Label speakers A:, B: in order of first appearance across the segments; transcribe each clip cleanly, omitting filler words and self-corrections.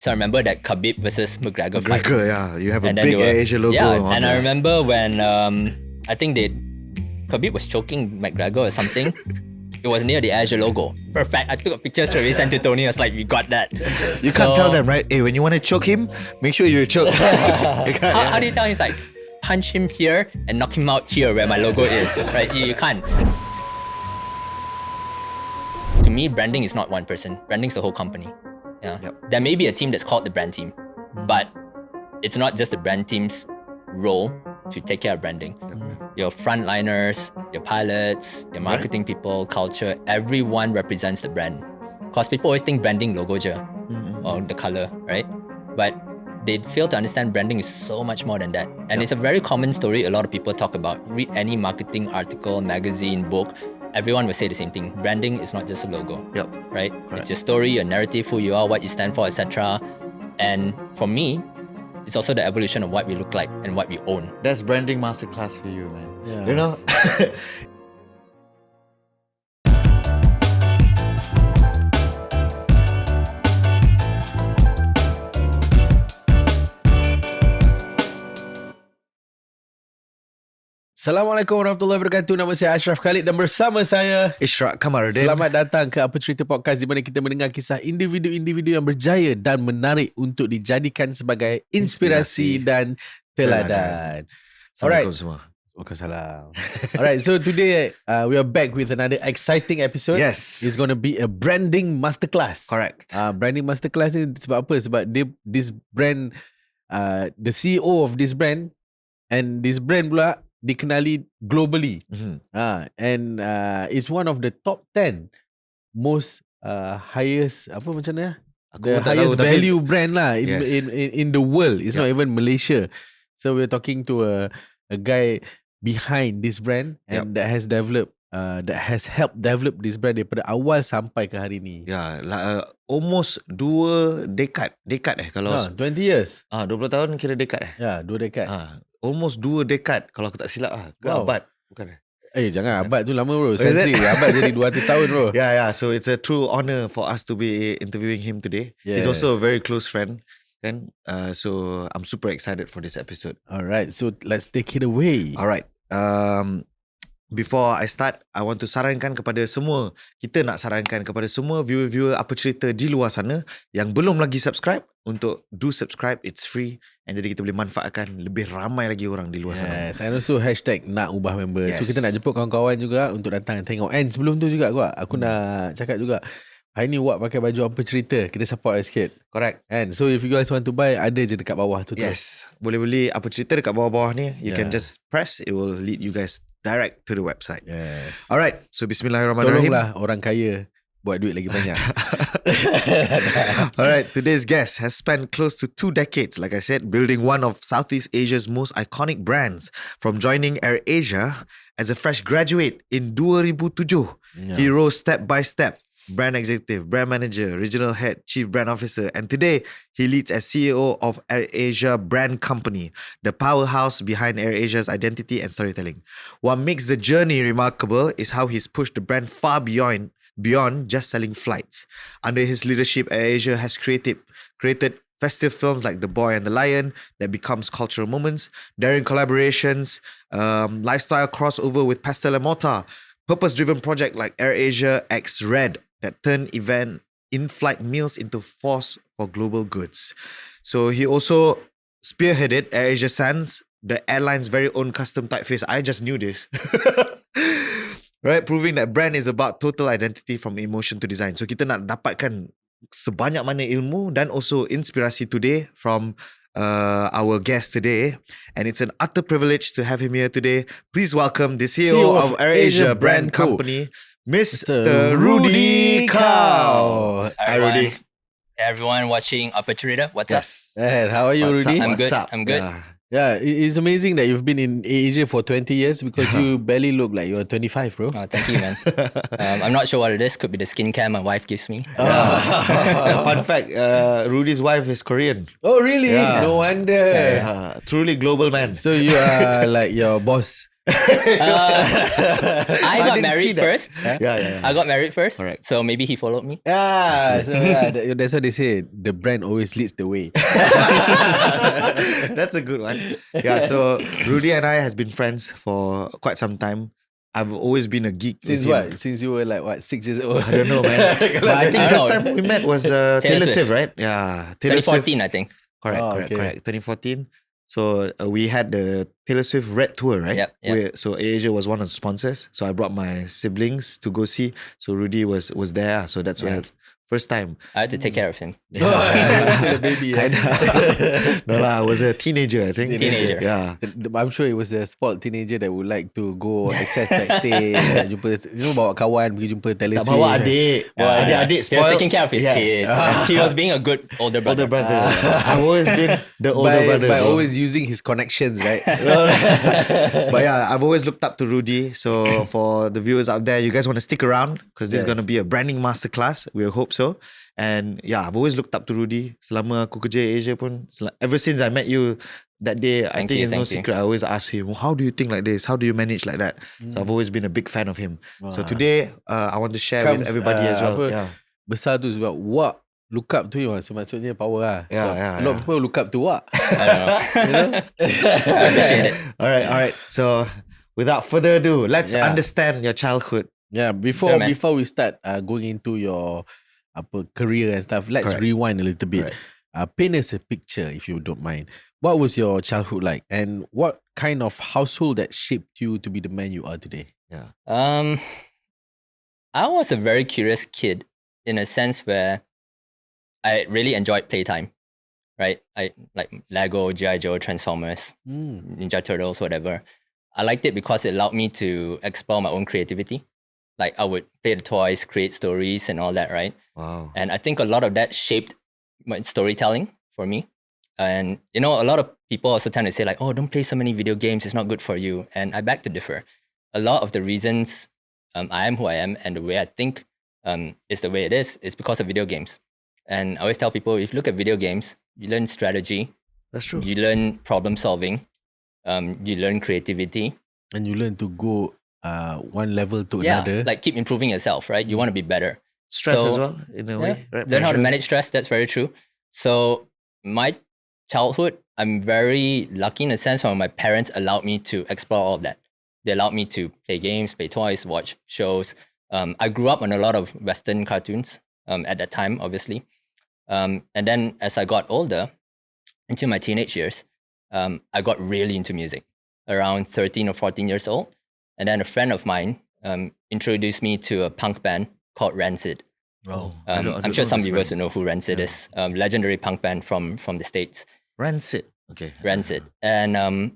A: So I remember that Khabib versus McGregor fight.
B: Yeah. You have a big AirAsia logo.
A: Yeah, and I remember when I think Khabib was choking McGregor or something. It was near the AirAsia logo. Perfect. I took a picture straight away, sent to Tony. I was like, we got that.
B: You can't tell them, right? Hey, when you want to choke him, make sure you choke.
A: How do you tell him? It's like, punch him here and knock him out here where my logo is. Right? You can't. To me, branding is not one person. Branding is the whole company. Yeah. Yep. There may be a team that's called the brand team, but it's not just the brand team's role to take care of branding. Your frontliners, your pilots, your marketing people, culture, everyone represents the brand. Because people always think branding logo je, or the color, right? But they fail to understand branding is so much more than that. And it's a very common story a lot of people talk about. Read any marketing article, magazine, book, everyone will say the same thing. Branding is not just a logo, right? Correct. It's your story, your narrative, who you are, what you stand for, etc. And for me, it's also the evolution of what we look like and what we own.
B: That's branding masterclass for you, man. Yeah. You know?
C: Assalamualaikum warahmatullahi wabarakatuh. Nama saya Ashraf Khalid dan bersama saya
B: Ishraq Kamaruddin.
C: Selamat datang ke Apa Cerita Podcast, di mana kita mendengar kisah individu-individu yang berjaya dan menarik untuk dijadikan sebagai inspirasi dan teladan.
B: Assalamualaikum semua.
C: Waalaikumsalam. Alright, so today we are back with another exciting episode.
B: Yes.
C: It's going to be a branding masterclass.
B: Correct.
C: Branding masterclass ni sebab apa? Sebab this brand, the CEO of this brand, and this brand pula dikenali globally. And it's one of the top 10 most highest, apa macam mana? The highest value brand lah in the world. It's not even Malaysia. So we're talking to a guy behind this brand and that has developed helped develop this brand daripada awal sampai ke hari ni.
B: Almost 2 dekad kalau
C: 20 years.
B: 20 tahun kira dekad
C: Ya, 2 dekad.
B: Almost 2 dekad kalau aku tak silap ke abad bukan
C: jangan abad tu lama bro. Century abad jadi 200 tahun bro.
B: Yeah, so it's a true honor for us to be interviewing him today. He's also a very close friend kan. So I'm super excited for this episode.
C: Alright, so let's take it away.
B: Alright. Before I start, I want to sarankan kepada semua, kita nak sarankan kepada semua viewer-viewer Apa Cerita di luar sana yang belum lagi subscribe, untuk do subscribe, it's free, and jadi kita boleh manfaatkan lebih ramai lagi orang di luar sana.
C: And also hashtag nak ubah member. So kita nak jemput kawan-kawan juga untuk datang tengok. And sebelum tu juga aku nak cakap juga, hari ni Wak pakai baju Apa Cerita, kita support sikit.
B: Correct.
C: And so if you guys want to buy, ada je dekat bawah tu.
B: Yes, boleh beli Apa Cerita dekat bawah-bawah ni. You can just press, it will lead you guys direct to the website.
C: Yes.
B: Alright, so bismillahirrahmanirrahim.
C: Tolonglah orang kaya buat duit lagi banyak.
B: Alright, today's guest has spent close to 2 decades, like I said, building one of Southeast Asia's most iconic brands. From joining AirAsia as a fresh graduate in 2007, he rose step by step. Brand executive, brand manager, regional head, chief brand officer, and today he leads as CEO of AirAsia Brand Co, the powerhouse behind AirAsia's identity and storytelling. What makes the journey remarkable is how he's pushed the brand far beyond just selling flights. Under his leadership, AirAsia has created festive films like The Boy and the Lion that becomes cultural moments, daring collaborations, lifestyle crossover with Pastel and Mortar, purpose-driven project like AirAsia X Red that turn event in-flight meals into force for global goods. So he also spearheaded AirAsia Sans, the airline's very own custom typeface. I just knew this. Right, proving that brand is about total identity from emotion to design. So kita nak dapatkan sebanyak mana ilmu dan also inspirasi today from our guest today, and it's an utter privilege to have him here today. Please welcome the CEO of AirAsia Brand Co, Mr. Rudy Khaw.
A: Hi Rudy. Hey everyone watching Apa Cerita, what's up?
C: Hey, how are you, Rudy?
A: I'm good.
C: Yeah, it's amazing that you've been in AirAsia for 20 years because you barely look like you're 25, bro.
A: Oh, thank you, man. I'm not sure what it is. Could be the skincare my wife gives me.
B: Fun fact, Rudy's wife is Korean.
C: Oh, really?
B: Yeah.
C: No wonder.
B: Truly global man.
C: So you are like your boss.
A: I got
B: didn't see
A: married
B: that.
A: first.
B: Yeah.
A: I got married first.
B: Correct.
A: So maybe he followed me.
C: Yeah, so that's what they say. The brand always leads the way.
B: That's a good one. Yeah, so Rudy and I has been friends for quite some time. I've always been a geek.
C: Since
B: with him.
C: what? Since you were like what, 6 years old?
B: I don't know, man. But I think
A: I
B: first
A: don't know.
B: time we met was Taylor Swift,
A: Swift.
B: right? Yeah, Taylor Swift.
A: 2014, I think.
B: Correct. 2014. So we had the Taylor Swift Red Tour, right?
A: Yep.
B: So AirAsia was one of the sponsors. So I brought my siblings to go see. So Rudy was there. So that's where first time.
A: I had to take care of him.
C: Still a baby.
B: No lah, I was a teenager, I think.
A: Teenager.
B: Yeah.
C: I'm sure it was a spoiled teenager that would like to go access backstage, jumpa, bawa kawan pergi jumpa Taylor
B: Tak
C: Swift.
B: bawa adik. Adik
A: He was
B: spoiled.
A: taking care of his kids. He was being a good older brother.
B: Older brother. I've always been the older brother.
C: By
B: bro.
C: always using his connections, right?
B: But yeah, I've always looked up to Rudy. So for the viewers out there, you guys want to stick around because this is going to be a branding masterclass. We hope so. And yeah, I've always looked up to Rudy. Selama aku kerja Asia pun, ever since I met you that day, I think it's no secret. I always ask him, how do you think like this? How do you manage like that? So I've always been a big fan of him. So today, I want to share with everybody as well. Yeah.
C: Besar tu sebab Wak look up to you. So maksudnya power lah. So
B: Yeah.
C: a lot of people look up to Wak.
A: I don't know.
C: You know?
A: I appreciate it.
B: All right. So without further ado, let's understand your childhood.
C: Yeah, before we start going into your career and stuff, let's rewind a little bit. Paint us a picture, if you don't mind. What was your childhood like, and what kind of household that shaped you to be the man you are today?
B: Yeah.
A: I was a very curious kid in a sense where I really enjoyed playtime. Right? I like Lego, G.I. Joe, Transformers, Ninja Turtles, whatever. I liked it because it allowed me to explore my own creativity. Like I would play the toys, create stories and all that, right?
B: Wow.
A: And I think a lot of that shaped my storytelling for me. And, you know, a lot of people also tend to say like, oh, don't play so many video games. It's not good for you. And I beg to differ. A lot of the reasons I am who I am and the way I think is the way it is because of video games. And I always tell people, if you look at video games, you learn strategy.
B: That's true.
A: You learn problem solving. You learn creativity.
C: And you learn to go one level to another.
A: Like keep improving yourself, right? You want to be better.
B: Stress as well, in a way. Right?
A: Learn how to
B: Pressure.
A: manage stress. That's very true. So my childhood, I'm very lucky in a sense where my parents allowed me to explore all of that. They allowed me to play games, play toys, watch shows. I grew up on a lot of Western cartoons at that time, obviously. And then as I got older, into my teenage years, I got really into music around 13 or 14 years old. And then a friend of mine introduced me to a punk band called Rancid.
C: Oh,
A: I'm sure some viewers will know who Rancid is. Legendary punk band from the States.
B: Rancid. Okay.
A: Rancid. And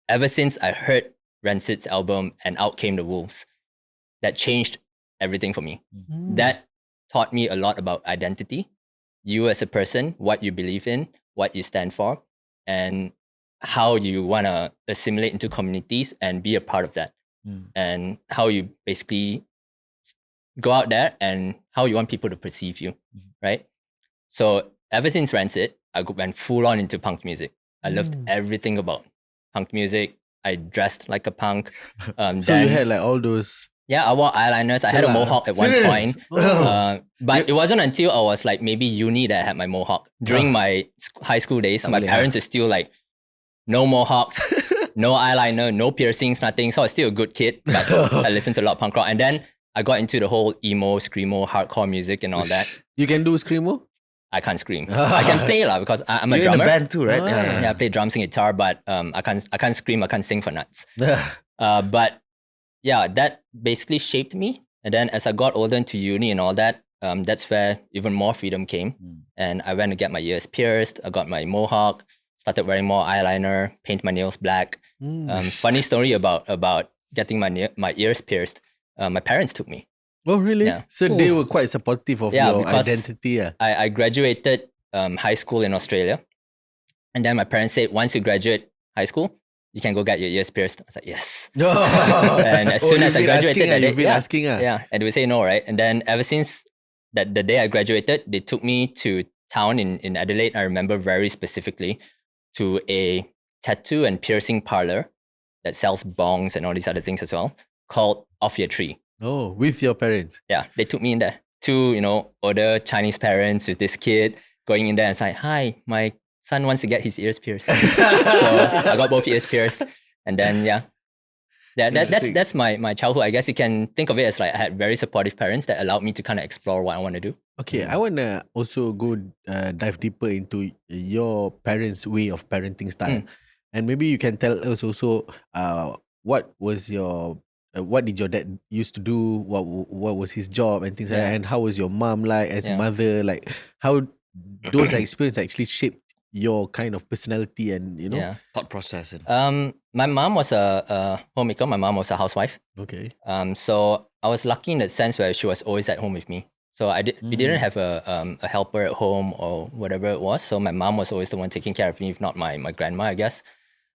A: ever since I heard Rancid's album and Out Came the Wolves, that changed everything for me. That taught me a lot about identity. You as a person, what you believe in, what you stand for, and how you want to assimilate into communities and be a part of that. And how you basically go out there and how you want people to perceive you, right? So ever since Rancid, I went full on into punk music. I loved everything about punk music. I dressed like a punk.
C: so you had like all those...
A: Yeah, I wore eyeliners. I had a mohawk at one
B: Serious?
A: point. But it wasn't until I was like maybe uni that I had my mohawk. During my high school days, my parents were still like, no mohawks, no eyeliner, no piercings, nothing. So I was still a good kid. But I listened to a lot of punk rock. And then I got into the whole emo, screamo, hardcore music and all that.
C: You can do screamo?
A: I can't scream. I can play because I'm a
B: You're
A: drummer.
B: in a band too, right?
A: Yeah, I play drums and guitar, but I can't scream. I can't sing for nuts. But yeah, that basically shaped me. And then as I got older into uni and all that, that's where even more freedom came. And I went to get my ears pierced. I got my mohawk, started wearing more eyeliner, paint my nails black. Funny story about getting my ears pierced. My parents took me.
C: Oh, really?
A: Yeah.
C: So they were quite supportive of your
A: because
C: identity.
A: I graduated high school in Australia. And then my parents said, once you graduate high school, you can go get your ears pierced. I was like, yes. And as soon as I graduated,
C: you've been asking.
A: Yeah, and they would say no, right? And then ever since the day I graduated, they took me to town in Adelaide. I remember very specifically to a tattoo and piercing parlor that sells bongs and all these other things as well, called Off Your Tree.
C: Oh, with your parents.
A: Yeah, they took me in there. Two, older Chinese parents with this kid going in there and it's like, hi, my son wants to get his ears pierced. So I got both ears pierced. And then, that's my childhood. I guess you can think of it as like I had very supportive parents that allowed me to kind of explore what I want to do.
C: Okay, I want to also go dive deeper into your parents' way of parenting style. And maybe you can tell us also what did your dad used to do? What was his job and things like that? And how was your mom like as a mother? Like how those experiences actually shaped your kind of personality and
B: thought process.
A: My mom was a homemaker. My mom was a housewife.
C: Okay.
A: So I was lucky in that sense where she was always at home with me. So we didn't have a helper at home or whatever it was. So my mom was always the one taking care of me, if not my grandma, I guess.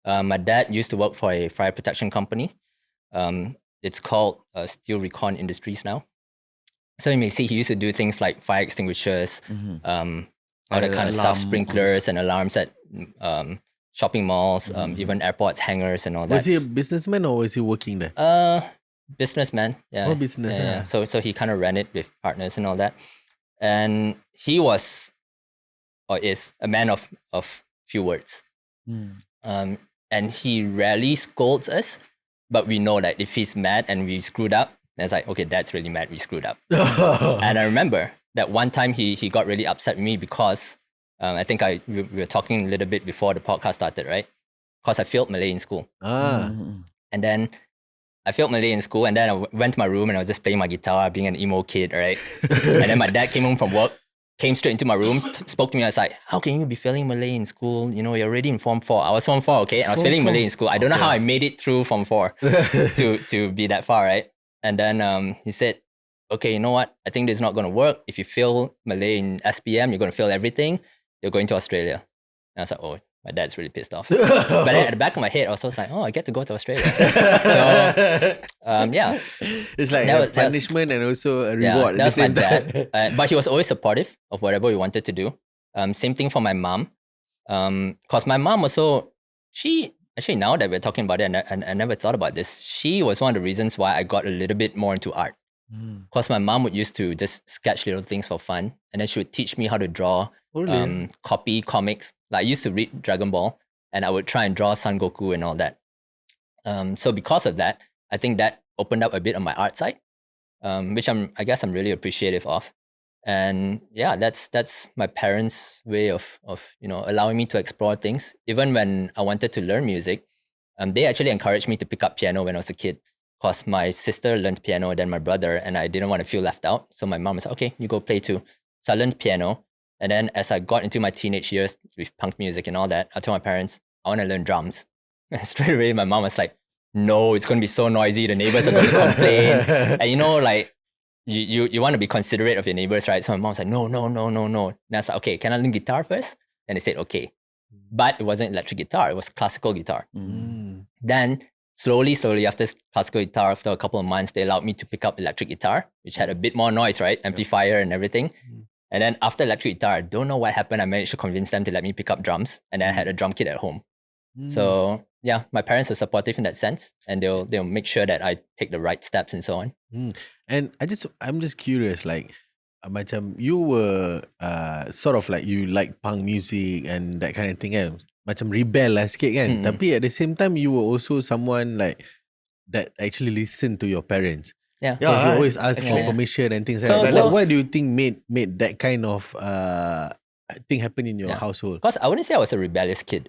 A: My dad used to work for a fire protection company. It's called Steel Recon Industries now. So you may see he used to do things like fire extinguishers, all that kind of stuff, sprinklers and alarms at shopping malls, even airports, hangars and all that.
C: Was he a businessman or was he working there?
A: Businessman, yeah.
C: Oh, business, yeah.
A: So he kind of ran it with partners and all that. And he was, or is, a man of few words. And he rarely scolds us, but we know that if he's mad and we screwed up, then it's like, okay, Dad's really mad, we screwed up. And I remember that one time he got really upset with me because I think we were talking a little bit before the podcast started, right? Because I failed Malay in school. And then I failed Malay in school, and then I went to my room and I was just playing my guitar, being an emo kid, right? And then my dad came home from work, came straight into my room, spoke to me. I was like, how can you be failing Malay in school? You're already in Form 4. I was Form 4, okay? And I was failing Malay in school. I don't know how I made it through Form 4 to be that far, right? And then he said, okay, you know what? I think this is not going to work. If you fail Malay in SPM, you're going to fail everything. You're going to Australia. And I was like, oh, my dad's really pissed off. But then at the back of my head, I was also like, oh, I get to go to Australia. So, yeah.
C: It's like a punishment and also a reward.
A: That was my dad. But he was always supportive of whatever we wanted to do. Same thing for my mom. Because my mom also, actually now that we're talking about it, and I never thought about this, she was one of the reasons why I got a little bit more into art. Because my mom would used to just sketch little things for fun, and then she would teach me how to draw, copy comics. Like I used to read Dragon Ball, and I would try and draw Son Goku and all that. So because of that, I think that opened up a bit on my art side, which I guess I'm really appreciative of. And yeah, that's my parents' way of allowing me to explore things. Even when I wanted to learn music, they actually encouraged me to pick up piano when I was a kid. Because my sister learned piano, then my brother, and I didn't want to feel left out. So my mom was like, okay, you go play too. So I learned piano. And then as I got into my teenage years with punk music and all that, I told my parents, I want to learn drums. And straight away, my mom was like, no, it's going to be so noisy. The neighbors are going to complain. And like, you want to be considerate of your neighbors, right? So my mom was like, no. And I was like, okay, can I learn guitar first? And they said, okay. But it wasn't electric guitar. It was classical guitar. Then slowly, after classical guitar, after a couple of months, they allowed me to pick up electric guitar, which had a bit more noise, right? Amplifier and everything. And then after electric guitar, I don't know what happened. I managed to convince them to let me pick up drums. And then I had a drum kit at home. So yeah, my parents are supportive in that sense. And they'll make sure that I take the right steps and so on.
C: And I'm just curious, like, macam you were sort of like you like punk music and that kind of thing kan? Macam rebel lah sikit kan. Tapi at the same time, you were also someone like that actually listened to your parents.
A: Yeah.
C: Because you always ask for permission and things like that. Like, what do you think made that kind of thing happen in your household?
A: Because I wouldn't say I was a rebellious kid.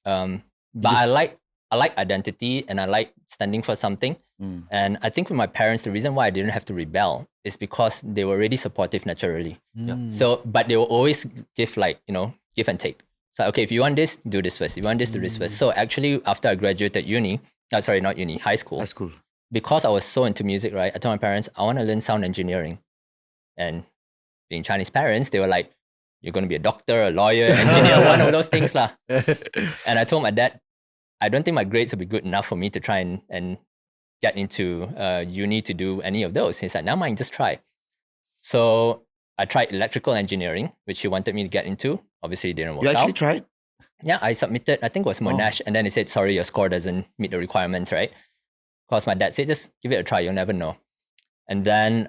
A: But I like identity and I like standing for something. And I think with my parents, the reason why I didn't have to rebel is because they were really supportive naturally. So, but they will always give give and take. So, okay, if you want this, do this first. If you want this, do this first. So actually, after I graduated high school. Because I was so into music, right? I told my parents, I want to learn sound engineering. And being Chinese parents, they were like, you're going to be a doctor, a lawyer, engineer, one of those things lah. And I told my dad, I don't think my grades will be good enough for me to try and get into uni to do any of those. He's like, never mind, just try. So I tried electrical engineering, which he wanted me to get into. Obviously, it didn't work out.
B: You actually tried?
A: Yeah, I submitted, I think it was Monash, and then it said, sorry, your score doesn't meet the requirements, right? Because my dad said, just give it a try, you'll never know. And then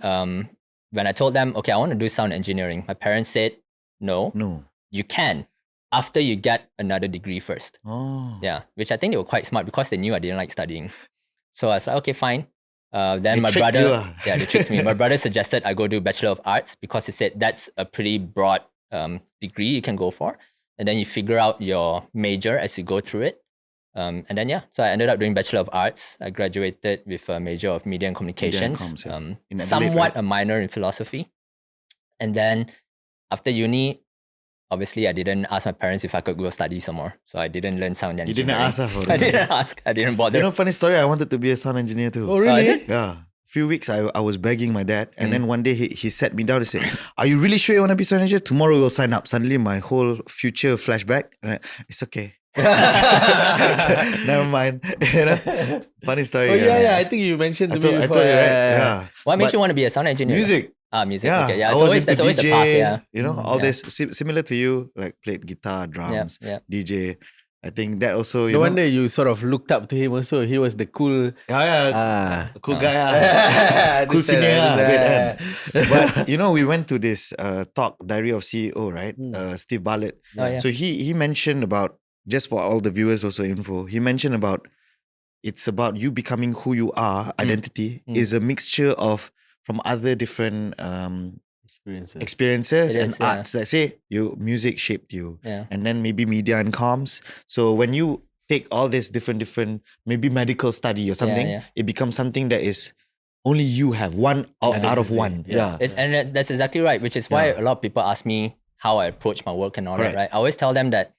A: when I told them, okay, I want to do sound engineering, my parents said, no, you can, after you get another degree first. Yeah, which I think they were quite smart because they knew I didn't like studying. So I was like, okay, fine. Then my brother, they tricked me. My brother suggested I go do Bachelor of Arts because he said that's a pretty broad degree you can go for. And then you figure out your major as you go through it. And then, so I ended up doing Bachelor of Arts. I graduated with a major of Media and Communications, somewhat a minor in philosophy. And then after uni, obviously I didn't ask my parents if I could go study some more. So I didn't learn sound engineering.
B: You didn't ask her for this?
A: I didn't ask. I didn't bother.
B: You know, funny story, I wanted to be a sound engineer too.
C: Oh, really?
B: Yeah. Few weeks I was begging my dad, and then one day he sat me down and said, are you really sure you want to be sound engineer? Tomorrow we'll sign up. Suddenly my whole future flashback, and it's okay. Never mind. You know? Funny story.
C: Oh yeah, I think you mentioned to me before.
B: I told you, right? Yeah.
A: What makes you want to be a sound engineer?
B: Music.
A: Music.
B: Yeah.
A: Okay. Yeah.
B: That's always
A: the path. Yeah.
B: You know, all this similar to you, like played guitar, drums, DJ. I think that also.
C: No wonder you sort of looked up to him also. He was the cool.
B: Cool guy. Cool singer. But you know, we went to this talk, Diary of CEO, right? Steve Bartlett. So he mentioned about, just for all the viewers also info, he mentioned about, it's about you becoming who you are. Identity is a mixture of from other different experiences and arts. Let's say your music shaped you, and then maybe media and comms. So when you take all this different, maybe medical study or something, it becomes something that is only you have one out of one.
A: And that's exactly right. Which is why a lot of people ask me how I approach my work and all that. Right? I always tell them that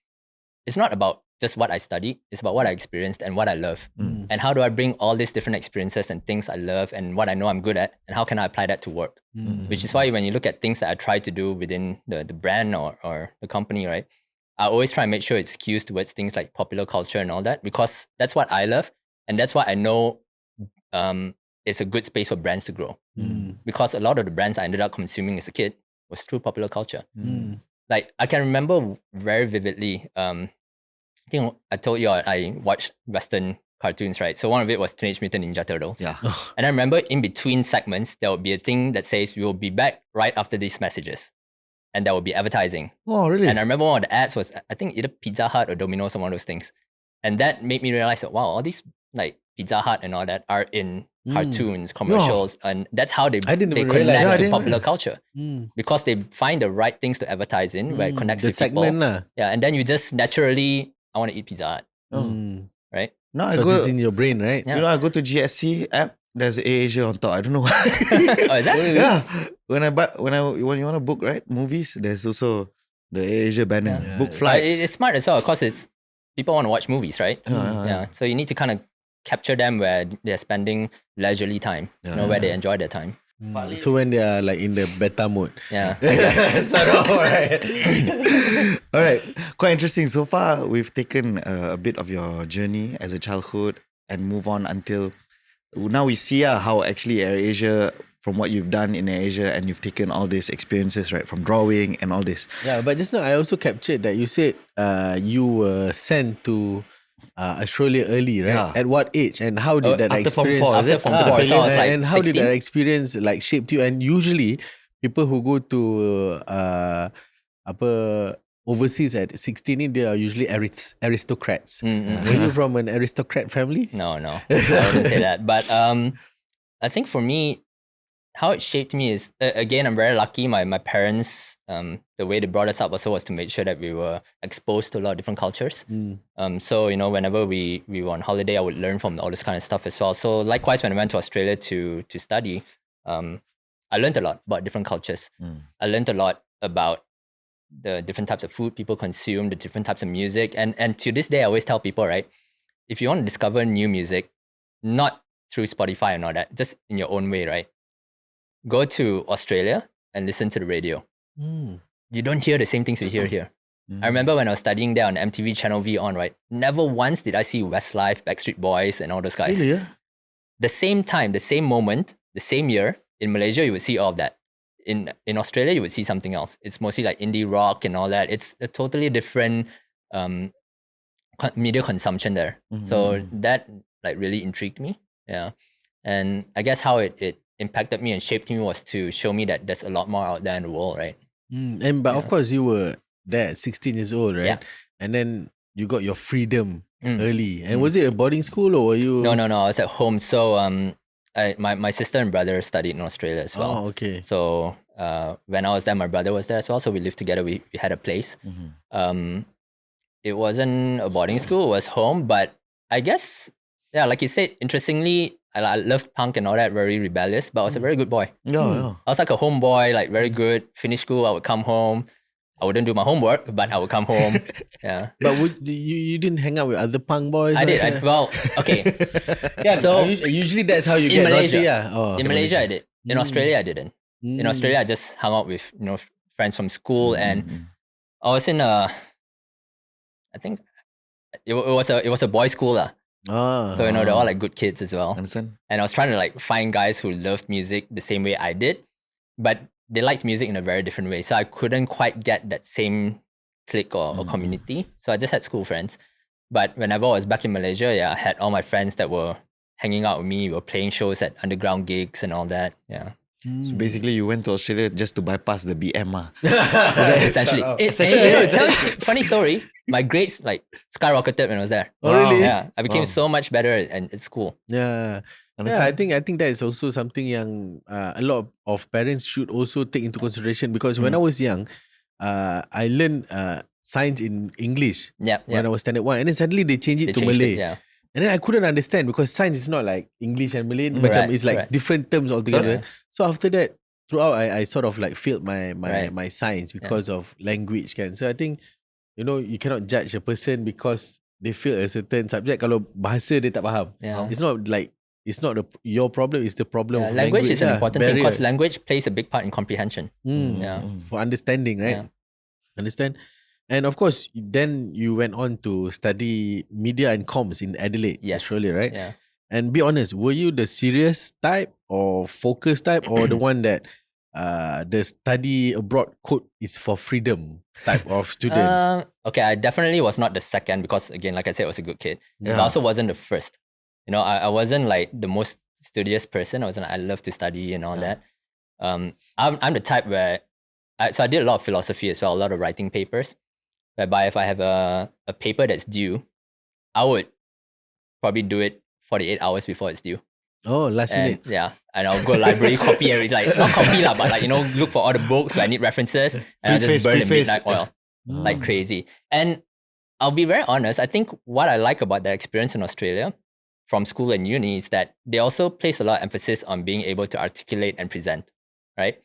A: it's not about just what I studied, it's about what I experienced and what I love. And how do I bring all these different experiences and things I love and what I know I'm good at, and how can I apply that to work? Which is why when you look at things that I try to do within the brand or the company, right, I always try and make sure it skews towards things like popular culture and all that, because that's what I love. And that's why I know it's a good space for brands to grow. Because a lot of the brands I ended up consuming as a kid was through popular culture. Like I can remember very vividly, I think I told you I watched Western cartoons, right? So one of it was Teenage Mutant Ninja Turtles. Yeah. And I remember in between segments, there would be a thing that says, we will be back right after these messages. And there will be advertising.
B: Oh, really?
A: And I remember one of the ads was, I think either Pizza Hut or Domino's or one of those things. And that made me realize that, wow, all these like Pizza Hut and all that are in cartoons, commercials. And that's how they connect to popular culture. Because they find the right things to advertise in where it connects to people. Yeah, and then you just naturally, I want to eat Pizza Hut. Right?
B: No,
C: because it's in your brain, right?
B: You know, I go to GSC app, there's AirAsia on top. I don't know why.
A: Oh, is that?
B: Yeah. When you want to book, right, movies, there's also the AirAsia banner. Book flights.
A: It's smart as well because it's people want to watch movies, right? So you need to kind of capture them where they're spending leisurely time, where they enjoy their time.
C: So when they are like in the beta mode.
A: Yeah.
B: All right. Quite interesting. So far, we've taken a bit of your journey as a childhood and move on until now we see how actually AirAsia, from what you've done in AirAsia, and you've taken all these experiences, right, from drawing and all this.
C: Yeah, but just now I also captured that you said you were sent to Australia early, right? Yeah. At what age, and how did that experience?
A: After Form 4, so I was like
C: and how
A: 16?
C: did that experience like shaped you? And usually, people who go to overseas at 16, they are usually aristocrats. Were you from an aristocrat family?
A: No, I wouldn't say that. But I think for me, how it shaped me is, again, I'm very lucky. My parents, the way they brought us up also was to make sure that we were exposed to a lot of different cultures. So, you know, whenever we were on holiday, I would learn from all this kind of stuff as well. So likewise, when I went to Australia to study, I learned a lot about different cultures. I learned a lot about the different types of food people consume, the different types of music. And to this day, I always tell people, right, if you want to discover new music, not through Spotify and all that, just in your own way, right? Go to Australia and listen to the radio. You don't hear the same things you hear here. I remember when I was studying there on MTV Channel V on, right? Never once did I see Westlife, Backstreet Boys, and all those guys.
B: Really? Yeah?
A: The same time, the same moment, the same year, in Malaysia, you would see all of that. In Australia, you would see something else. It's mostly like indie rock and all that. It's a totally different media consumption there. So that like really intrigued me. Yeah. And I guess how it impacted me and shaped me was to show me that there's a lot more out there in the world, right?
C: But of course you were there at 16 years old, right?
A: Yeah.
C: And then you got your freedom early. And was it a boarding school or were you?
A: No. I was at home. So my sister and brother studied in Australia as well.
C: Oh, okay.
A: So when I was there, my brother was there as well. So we lived together. We had a place. It wasn't a boarding school. It was home. But I guess, yeah, like you said, interestingly, I loved punk and all that, very rebellious, but I was a very good boy. I was like a homeboy, like very good. Finish school, I would come home. I wouldn't do my homework, but I would come home. Yeah.
C: But you didn't hang out with other punk boys?
A: I did. Well, okay.
C: Yeah,
A: so
C: usually that's how you
A: in
C: get
A: Malaysia,
C: naughty, yeah. Oh,
A: in Malaysia, I did. In Australia, I didn't. In Australia, I just hung out with friends from school, and I was in I think it was a boys' school lah. So they're all like good kids as well.
B: Understand?
A: And I was trying to like find guys who loved music the same way I did, but they liked music in a very different way. So I couldn't quite get that same clique or community. So I just had school friends. But whenever I was back in Malaysia, yeah, I had all my friends that were hanging out with me. We were playing shows at underground gigs and all that. Yeah.
B: So basically, you went to Australia just to bypass the BM.
A: So essentially, funny story. My grades like skyrocketed when I was there.
C: Oh, really?
A: Yeah, I became so much better at school.
C: Yeah. Yeah, I think that is also something yang a lot of parents should also take into consideration, because when I was young, I learned science in English when I was standard 1, and then suddenly they changed it to Malay. And then I couldn't understand, because science is not like English and Malay, macam it's like different terms altogether. So after that, throughout I sort of like failed my science because of language kan. So I think you cannot judge a person because they fail a certain subject kalau bahasa dia tak faham. It's not like your problem, it's the problem of
A: language is an important thing, because language plays a big part in comprehension.
C: For understanding, right? Understand? And of course, then you went on to study media and comms in Adelaide, Australia, right?
A: Yeah.
C: And be honest, were you the serious type or focus type, or the one that the study abroad quote is for freedom type of student?
A: Okay, I definitely was not the second, because again, like I said, I was a good kid. But I also wasn't the first. I wasn't like the most studious person. I love to study and all that. I'm the type where I did a lot of philosophy as well, a lot of writing papers, whereby if I have a paper that's due, I would probably do it 48 hours before it's due.
C: Oh, last minute.
A: Yeah. And I'll go to library, copy everything, like not copy lah, but like, look for all the books where I need references, and I'll just burn the midnight oil like crazy. And I'll be very honest, I think what I like about that experience in Australia from school and uni is that they also place a lot of emphasis on being able to articulate and present, right?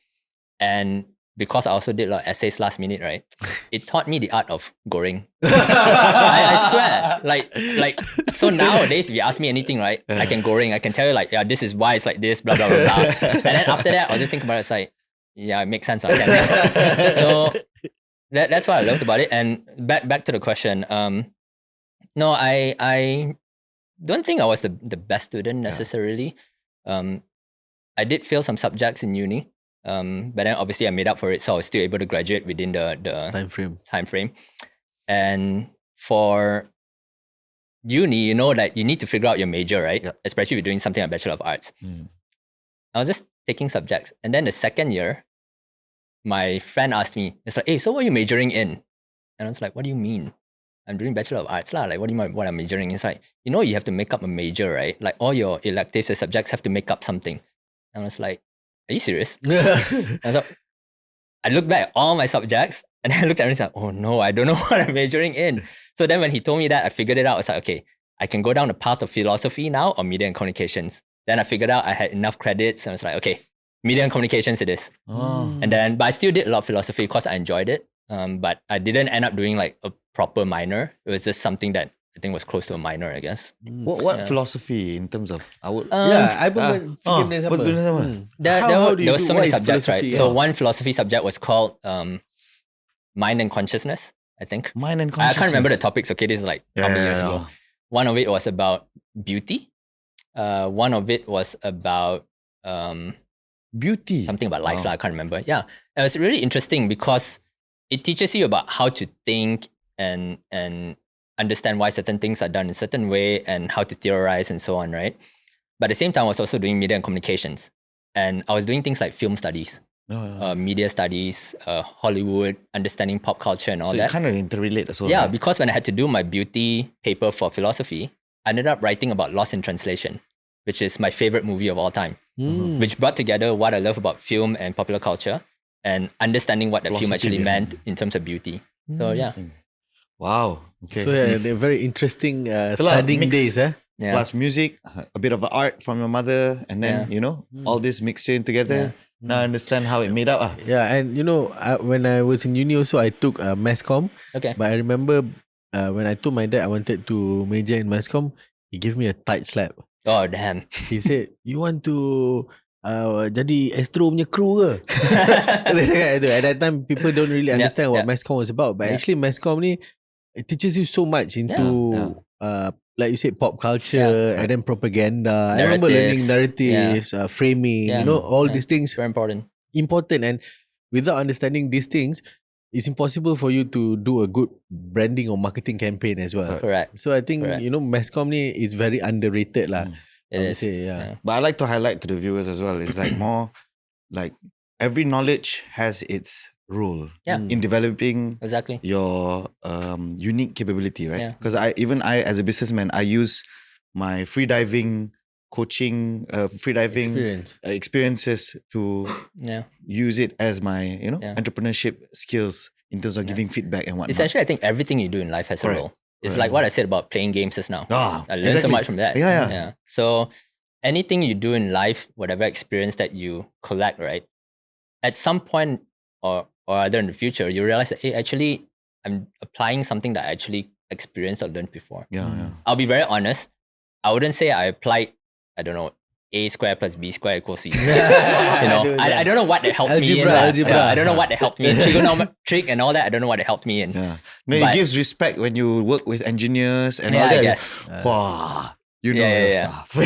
A: And because I also did a lot of essays last minute, right? It taught me the art of goreng. I swear. Like, so nowadays, if you ask me anything, right, I can goreng. I can tell you like, yeah, this is why it's like this, blah, blah, blah, blah. And then after that, I'll just think about it. It's like, yeah, it makes sense. So that's what I loved about it. And back to the question. No, I don't think I was the best student necessarily. I did fail some subjects in uni. But then obviously I made up for it, so I was still able to graduate within the time frame. And for uni, that you need to figure out your major, right? Yep. Especially if you're doing something like Bachelor of Arts. I was just taking subjects, and then the second year, my friend asked me, it's like, hey, so what are you majoring in? And I was like, what do you mean? I'm doing Bachelor of Arts lah. Like, what do you mean what I'm majoring in? It's like, you have to make up a major, right? Like all your electives and subjects have to make up something. And I was like, are you serious? And so I looked back at all my subjects, and I looked at it and said, oh no, I don't know what I'm majoring in. So then when he told me that, I figured it out. I was like, okay, I can go down the path of philosophy now or media and communications. Then I figured out I had enough credits, and I was like, okay, media and communications it is. But I still did a lot of philosophy because I enjoyed it. But I didn't end up doing like a proper minor. It was just something that I think was close to a minor, I guess.
B: What philosophy in terms of?
A: There were so many subjects, right? Yeah. So one philosophy subject was called mind and consciousness, I think.
B: Mind and consciousness.
A: I can't remember the topics. Okay, this is like how many years ago. One of it was about beauty. One of it was about
B: beauty.
A: Something about life. I can't remember. Yeah, it was really interesting because it teaches you about how to think and understand why certain things are done in a certain way and how to theorize and so on, right? But at the same time, I was also doing media and communications. And I was doing things like film studies, media studies, Hollywood, understanding pop culture and all
B: So
A: that.
B: you kind of interrelate as well.
A: Yeah,
B: right?
A: because when I had to do my beauty paper for philosophy, I ended up writing about Lost in Translation, which is my favorite movie of all time, which brought together what I love about film and popular culture and understanding what the film
B: Philosophy
A: actually
B: behind
A: meant in terms of beauty. So yeah.
B: Wow. Okay.
C: So they're very interesting
B: lot of
C: studying
B: mix.
C: days.
A: Yeah.
B: Plus music, a bit of art from your mother, and then all this mixed in together. Now I understand how it made up.
C: Yeah, and when I was in uni also, I took mass comm.
A: Okay.
C: But I remember when I told my dad I wanted to major in mass comm, he gave me a tight slap.
A: Oh, damn.
C: He said, "You want to jadi Astro punya crew ke?" Dia cakap tu. At that time, people don't really understand what mass comm was about. But actually, mass comm ni, it teaches you so much into like you said, pop culture and then propaganda. I remember learning narratives, framing, all these things.
A: Very important.
C: Important, and without understanding these things, it's impossible for you to do a good branding or marketing campaign as well.
A: Correct.
C: So I think mass comm ni is very underrated lah.
A: It
C: I would
A: is.
C: say, yeah.
B: But I like to highlight to the viewers as well. It's like more like every knowledge has its role in developing
A: Exactly.
B: your unique capability, right?
A: Yeah.
B: Because I as a businessman, I use my freediving coaching, freediving experiences to use it as my entrepreneurship skills in terms of giving feedback and whatnot.
A: Essentially, I think everything you do in life has a role. It's like what I said about playing games just now. I learned so much from that.
B: Yeah.
A: So anything you do in life, whatever experience that you collect, right? At some point or other in the future, you realize that, hey, actually, I'm applying something that I actually experienced or learned before.
B: Yeah.
A: I'll be very honest. I wouldn't say I applied, I don't know, A square plus B square equals C square. I don't know what that helped me in.
C: Algebra.
A: I don't know what that helped me in. Trigonometric and all that, I don't know what it helped me in.
B: Yeah. No, it gives respect when you work with engineers and all that.
A: I guess.
B: Wow. You know your stuff.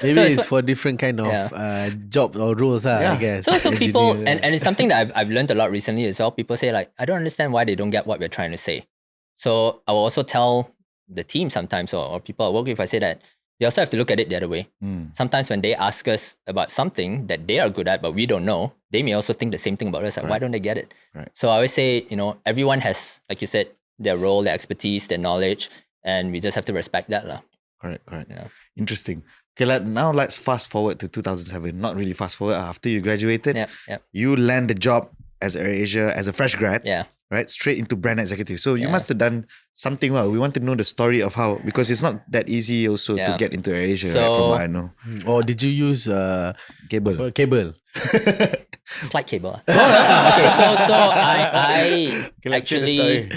C: Maybe it's for different kind of job or roles, I guess.
A: So people, and it's something that I've learned a lot recently as well. People say like, I don't understand why they don't get what we're trying to say. So I will also tell the team sometimes or people I work with, I say that they also have to look at it the other way. Sometimes when they ask us about something that they are good at, but we don't know, they may also think the same thing about us. Like, why don't they get it?
B: Right.
A: So I always say, everyone has, like you said, their role, their expertise, their knowledge, and we just have to respect that.
B: Correct.
A: Yeah.
B: Interesting. Okay, now let's fast forward to 2007. Not really fast forward. After you graduated, you land a job as AirAsia as a fresh grad.
A: Yeah.
B: Right, straight into brand executive. So you must have done something well. We want to know the story of how, because it's not that easy also to get into AirAsia, right, from what I know.
C: Or did you use
B: Cable.
A: Slight cable. Okay, so I actually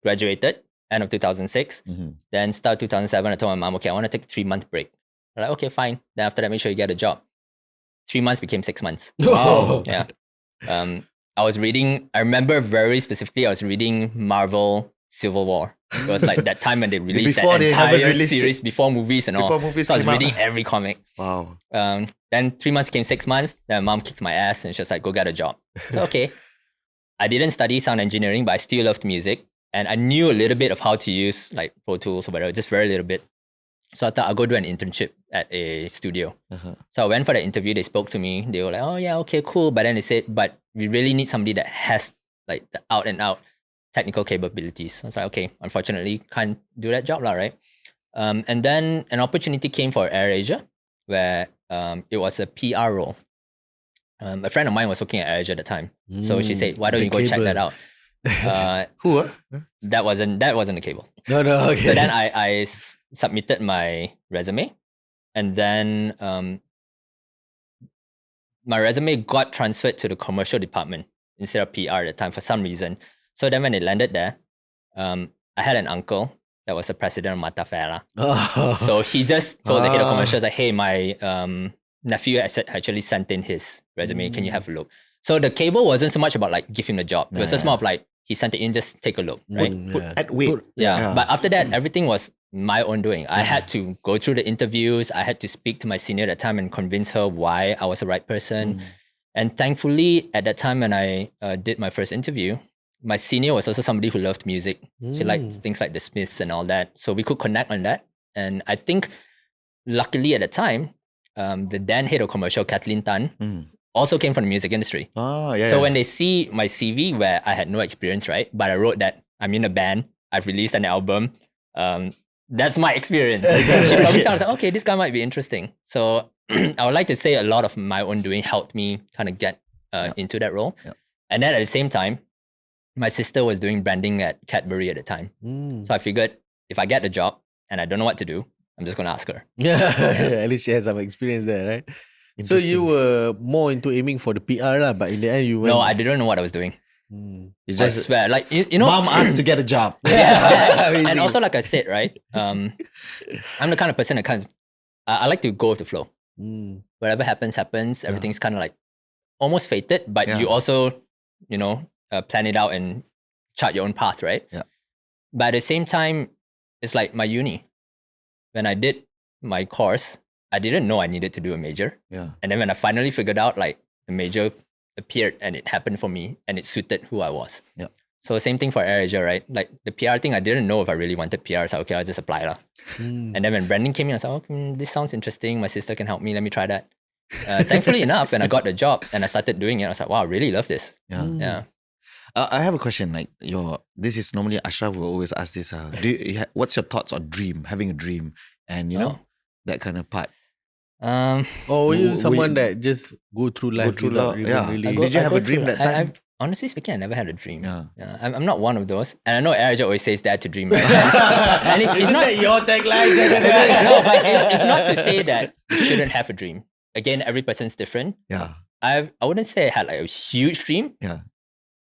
A: graduated end of 2006. Then start 2007, I told my mom, okay, I want to take a 3-month break. I'm like, okay, fine. Then after that, make sure you get a job. 3 months became 6 months.
C: Wow.
A: Yeah. I remember very specifically, I was reading Marvel Civil War. It was like that time when they released that entire series before movies and all. So I was reading every comic.
B: Wow.
A: Then 3 months became 6 months. Then my mom kicked my ass and she was like, go get a job. So okay. I didn't study sound engineering, but I still loved music. And I knew a little bit of how to use like Pro Tools or whatever, just very little bit. So I thought I'll go do an internship at a studio. So I went for the interview. They spoke to me. They were like, oh yeah, okay, cool. But then they said, but we really need somebody that has like the out and out technical capabilities. I was like, okay, unfortunately, can't do that job, right? And then an opportunity came for AirAsia where it was a PR role. A friend of mine was working at AirAsia at the time. So she said, why don't you go check that out?
B: Who?
A: That wasn't a cable.
C: No, okay.
A: So then I submitted my resume, and then my resume got transferred to the commercial department instead of PR at the time for some reason. So then when it landed there, I had an uncle that was the president of Matafera. So he just told the head of commercials like, hey, my nephew actually sent in his resume. Can you have a look? So the cable wasn't so much about like give him the job. It was just more of like, he sent it in, just take a look, right?
B: At weight.
A: But after that, everything was my own doing. I had to go through the interviews. I had to speak to my senior at that time and convince her why I was the right person. And thankfully, at that time when I did my first interview, my senior was also somebody who loved music. She liked things like the Smiths and all that. So we could connect on that. And I think, luckily at the time, the then head of commercial, Kathleen Tan, also came from the music industry.
B: Oh, yeah.
A: So when they see my CV where I had no experience, right? But I wrote that I'm in a band, I've released an album. That's my experience. She probably thought, like, okay, this guy might be interesting. So I would like to say a lot of my own doing helped me kind of get into that role.
B: Yep.
A: And then at the same time, my sister was doing branding at Cadbury at the time. So I figured if I get the job and I don't know what to do, I'm just going to ask her.
C: Yeah, at least she has some experience there, right? So you were more into aiming for the PR lah, but in the end you went...
A: No, I didn't know what I was doing.
B: You
A: I
B: just
A: swear, like, you know...
B: mom asked to get a job.
A: Yeah. And also, like I said, right? I'm the kind of person that I like to go with the flow. Whatever happens, happens. Everything's kind of like almost fated, but you also, plan it out and chart your own path, right?
B: Yeah.
A: But at the same time, it's like my uni. When I did my course, I didn't know I needed to do a major.
B: Yeah.
A: And then when I finally figured out, like, the major appeared and it happened for me and it suited who I was.
B: Yeah.
A: So same thing for AirAsia, right? Like the PR thing, I didn't know if I really wanted PR. So okay, I'll just apply lah. And then when branding came in, I was like, this sounds interesting. My sister can help me. Let me try that. Thankfully enough, when I got the job and I started doing it, I was like, wow, I really love this. Yeah.
B: I have a question. Like this is normally Ashraf will always ask this. What's your thoughts on having a dream, and that kind of part?
C: Or were you someone that just go through life without really?
B: Did you have a dream that time?
A: Honestly speaking, I never had a dream.
B: Yeah.
A: I'm not one of those. And I know AirAsia always says dare to dream. Right? And it's not
C: your tagline.
A: No, but it's not to say that you shouldn't have a dream. Again, every person's different.
B: Yeah.
A: I wouldn't say I had like a huge dream.
B: Yeah.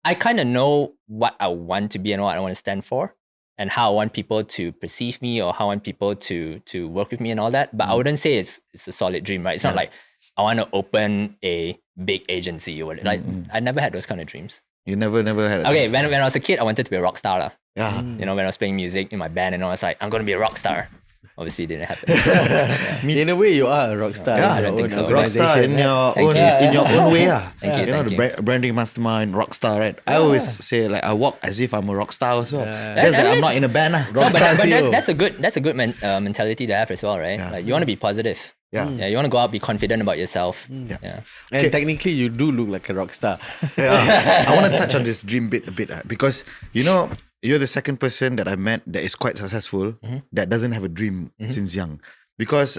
A: I kind of know what I want to be and what I want to stand for, and how I want people to perceive me or how I want people to work with me and all that. But I wouldn't say it's a solid dream, right? It's not like I want to open a big agency or whatever. Like I never had those kind of dreams.
B: You never had a
A: Okay, when I was a kid, I wanted to be a rock star.
B: Yeah.
A: When I was playing music in my band and I was like, I'm going to be a rock star. Obviously, it didn't happen.
C: In a way, you are a rock star.
A: Yeah, I don't think so.
B: Rock star in your own way.
A: Thank you.
B: The branding mastermind, rock star, right? I always say like I walk as if I'm a rock star also. Just that I'm not in a band.
C: Rock star CEO.
A: That's a good mentality to have as well, right? Like you want to be positive.
B: Yeah.
A: You want to go out, be confident about yourself. Yeah.
C: And technically, you do look like a rock star.
B: I want to touch on this dream bit a bit because you're the second person that I met that is quite successful that doesn't have a dream since young. Because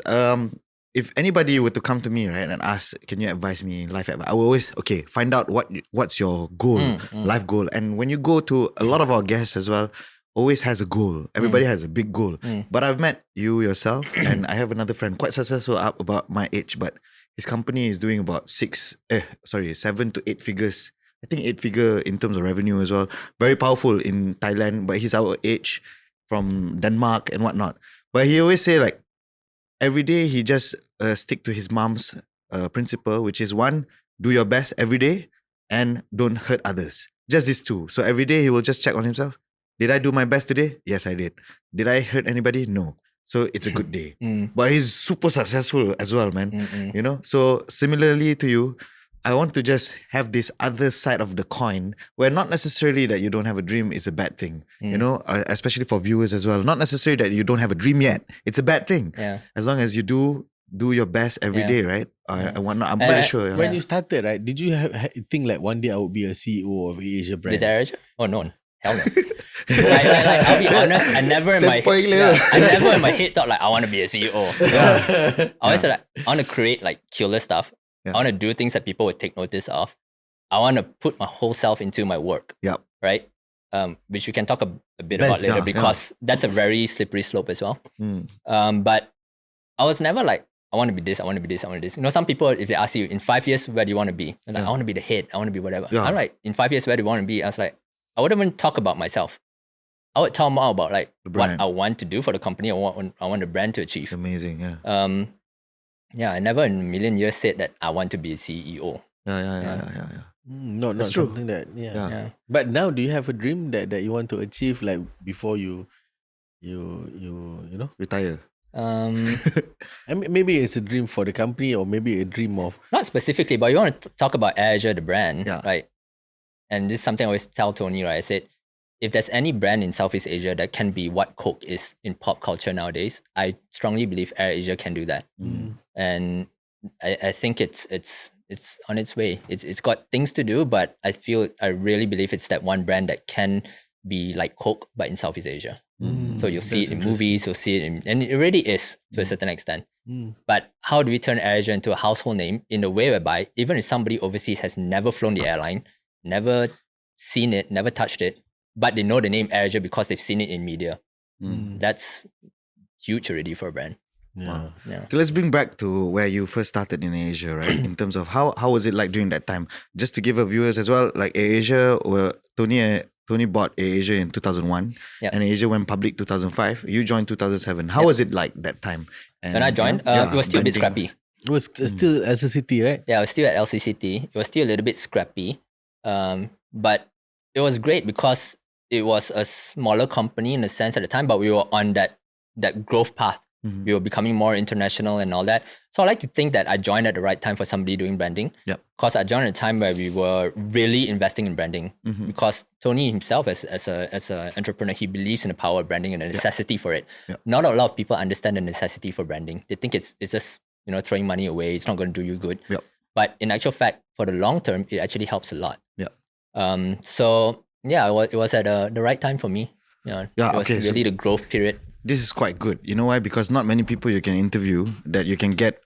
B: if anybody were to come to me, right, and ask, can you advise me life advice? I will always, find out what's your goal, life goal. And when you go to a lot of our guests as well, always has a goal. Everybody has a big goal. But I've met you yourself and I have another friend quite successful up about my age, but his company is doing about 7 to 8 figures. I think 8-figure in terms of revenue as well. Very powerful in Thailand, but he's our age, from Denmark and whatnot. But he always say like, every day he just stick to his mom's principle, which is 1, do your best every day and don't hurt others. Just these 2. So every day he will just check on himself. Did I do my best today? Yes, I did. Did I hurt anybody? No. So it's a good day. But he's super successful as well, man. So similarly to you, I want to just have this other side of the coin where not necessarily that you don't have a dream is a bad thing, especially for viewers as well. Not necessarily that you don't have a dream yet. It's a bad thing.
A: Yeah.
B: As long as you do your best every day, right? And whatnot. I'm pretty sure.
C: When you started, right, did you think like one day I would be a CEO of AirAsia Brand?
A: With AirAsia? Oh, no. Hell no. like, I'll be honest, I never in my head thought like I want to be a CEO. I always said like, I want to create like killer stuff. I want to do things that people would take notice of. I want to put my whole self into my work.
B: Yep.
A: Right? Which we can talk a bit about later because that's a very slippery slope as well. But I was never like, I want to be this, I want to be this, I want to be this. Some people, if they ask you, in 5 years, where do you want to be? Like, I want to be the head, I want to be whatever. I'm like, in 5 years, where do you want to be? I was like, I wouldn't even talk about myself. I would tell more about like what I want to do for the company or what I want the brand to achieve.
B: Amazing, yeah.
A: I never in a million years said that I want to be a CEO.
B: Yeah.
C: Not
B: That's
C: something that, yeah. But now, do you have a dream that you want to achieve like before you
B: retire?
C: I mean, maybe it's a dream for the company or maybe a dream of...
A: Not specifically, but you want to talk about AirAsia, the brand, right? and this is something I always tell Tony, right? I said, if there's any brand in Southeast Asia that can be what Coke is in pop culture nowadays, I strongly believe AirAsia can do that. And I think it's on its way. It's got things to do, but I really believe it's that one brand that can be like Coke, but in Southeast Asia. So you'll see it in movies, you'll see it and it already is to a certain extent. But how do we turn AirAsia into a household name in the way whereby even if somebody overseas has never flown the airline, never seen it, never touched it, but they know the name AirAsia because they've seen it in media. That's huge already for a brand.
B: Wow. So let's bring back to where you first started in Asia, right? In terms of how was it like during that time? Just to give our viewers as well, like AirAsia, Tony bought AirAsia in 2001 and AirAsia went public 2005. You joined 2007. How was it like that time? And,
A: when I joined, it was still a bit scrappy.
C: It was still LCCT, right?
A: Yeah, I was still at LCCT. It was still a little bit scrappy. But it was great because it was a smaller company in a sense at the time, but we were on that growth path. We were becoming more international and all that. So I like to think that I joined at the right time for somebody doing branding. Because I joined at a time where we were really investing in branding. Because Tony himself, as an entrepreneur, he believes in the power of branding and the necessity for it. Not a lot of people understand the necessity for branding. They think it's just throwing money away. It's not going to do you good. But in actual fact, for the long term, it actually helps a lot. So yeah, it was at the right time for me. It was really the growth period.
B: This is quite good. You know why? Because not many people you can interview that you can get,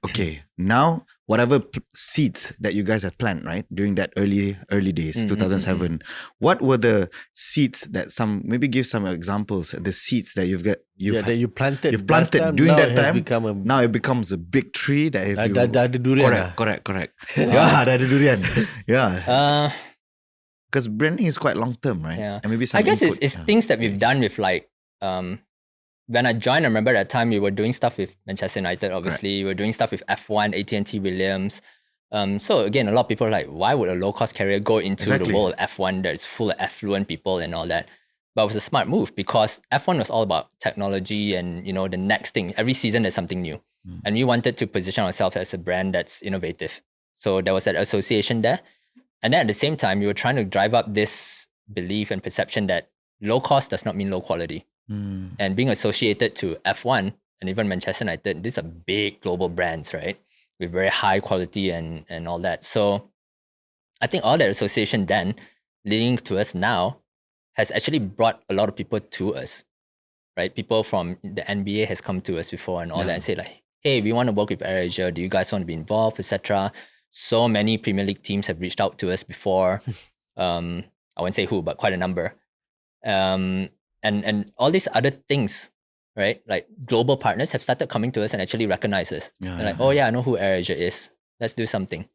B: now whatever seeds that you guys had planted, right? During that early days, 2007, what were the seeds that maybe give some examples, the seeds that you've planted during that time. Now it becomes a big tree that if you...
C: Dah ada durian.
B: Correct. Dah ada durian. Because branding is quite long term, right?
A: Yeah.
B: And maybe
A: I guess it's things that we've done with like... when I joined, I remember at that time we were doing stuff with Manchester United, obviously. We were doing stuff with F1, AT&T Williams. So again, a lot of people are like, why would a low-cost carrier go into the world of F1 that's full of affluent people and all that? But it was a smart move because F1 was all about technology and, the next thing. Every season there's something new. And we wanted to position ourselves as a brand that's innovative. So there was that association there. And then at the same time, we were trying to drive up this belief and perception that low cost does not mean low quality. And being associated to F1 and even Manchester United, these are big global brands, right? With very high quality and all that. So I think all that association then leading to us now has actually brought a lot of people to us, right? People from the NBA has come to us before and all that and say like, hey, we want to work with AirAsia. Do you guys want to be involved, etc.? So many Premier League teams have reached out to us before. I won't say who, but quite a number. And all these other things, right? Like global partners have started coming to us and actually recognize us. They're like, oh yeah, I know who AirAsia is. Let's do something.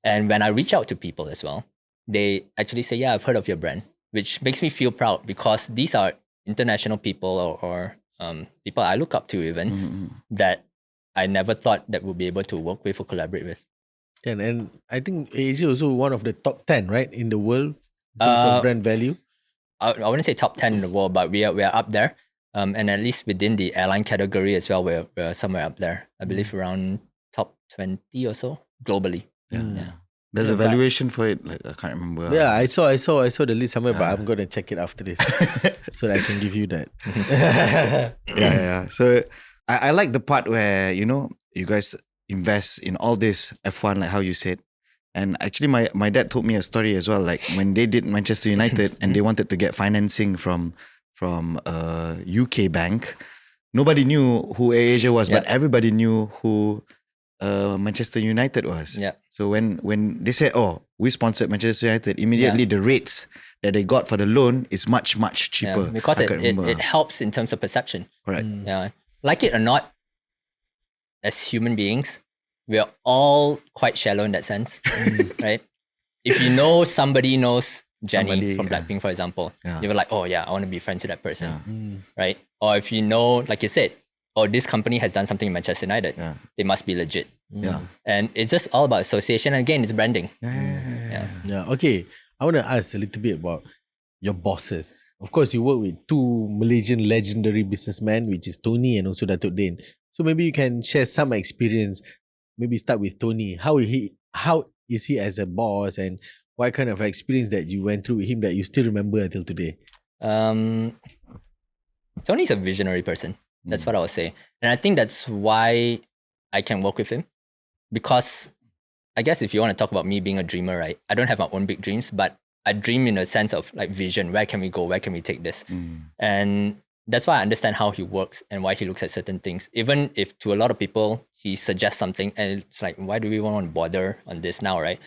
A: And when I reach out to people as well, they actually say, yeah, I've heard of your brand, which makes me feel proud because these are international people or people I look up to even that I never thought that would be able to work with or collaborate with.
C: And I think AirAsia also one of the top 10, right, in the world in terms of brand value.
A: I wouldn't say top 10 in the world, but we are up there. And at least within the airline category as well, we're somewhere up there. I believe around top 20 or so globally.
B: There's a valuation for it. Like I can't remember.
C: Yeah, I saw the list somewhere, but I'm gonna check it after this so that I can give you that.
B: So I like the part where you guys invest in all this F1, like how you said. And actually, my dad told me a story as well. Like when they did Manchester United and they wanted to get financing from a UK bank, nobody knew who AirAsia was, but everybody knew who Manchester United was. So when they said, "Oh, we sponsored Manchester United," immediately the rates that they got for the loan is much cheaper.
A: Because it helps in terms of perception.
B: Correct.
A: Yeah, like it or not, as human beings, we are all quite shallow in that sense, right? If you know somebody knows Jenny from Blackpink, for example, you're like, oh yeah, I want to be friends with that person, right? Or if you know, like you said, oh, this company has done something in Manchester United, they must be legit. And it's just all about association. Again, it's branding.
C: Okay, I want to ask a little bit about your bosses. Of course, you work with two Malaysian legendary businessmen, which is Tony and also Datuk Din. So maybe you can share some experience. Maybe start with Tony. How is he as a boss, and what kind of experience that you went through with him that you still remember until today?
A: Tony's a visionary person. That's what I would say. And I think that's why I can work with him. Because I guess if you want to talk about me being a dreamer, right? I don't have my own big dreams, but I dream in a sense of like vision. Where can we go? Where can we take this? And that's why I understand how he works and why he looks at certain things. Even if to a lot of people, he suggests something and it's like, why do we want to bother on this now, right?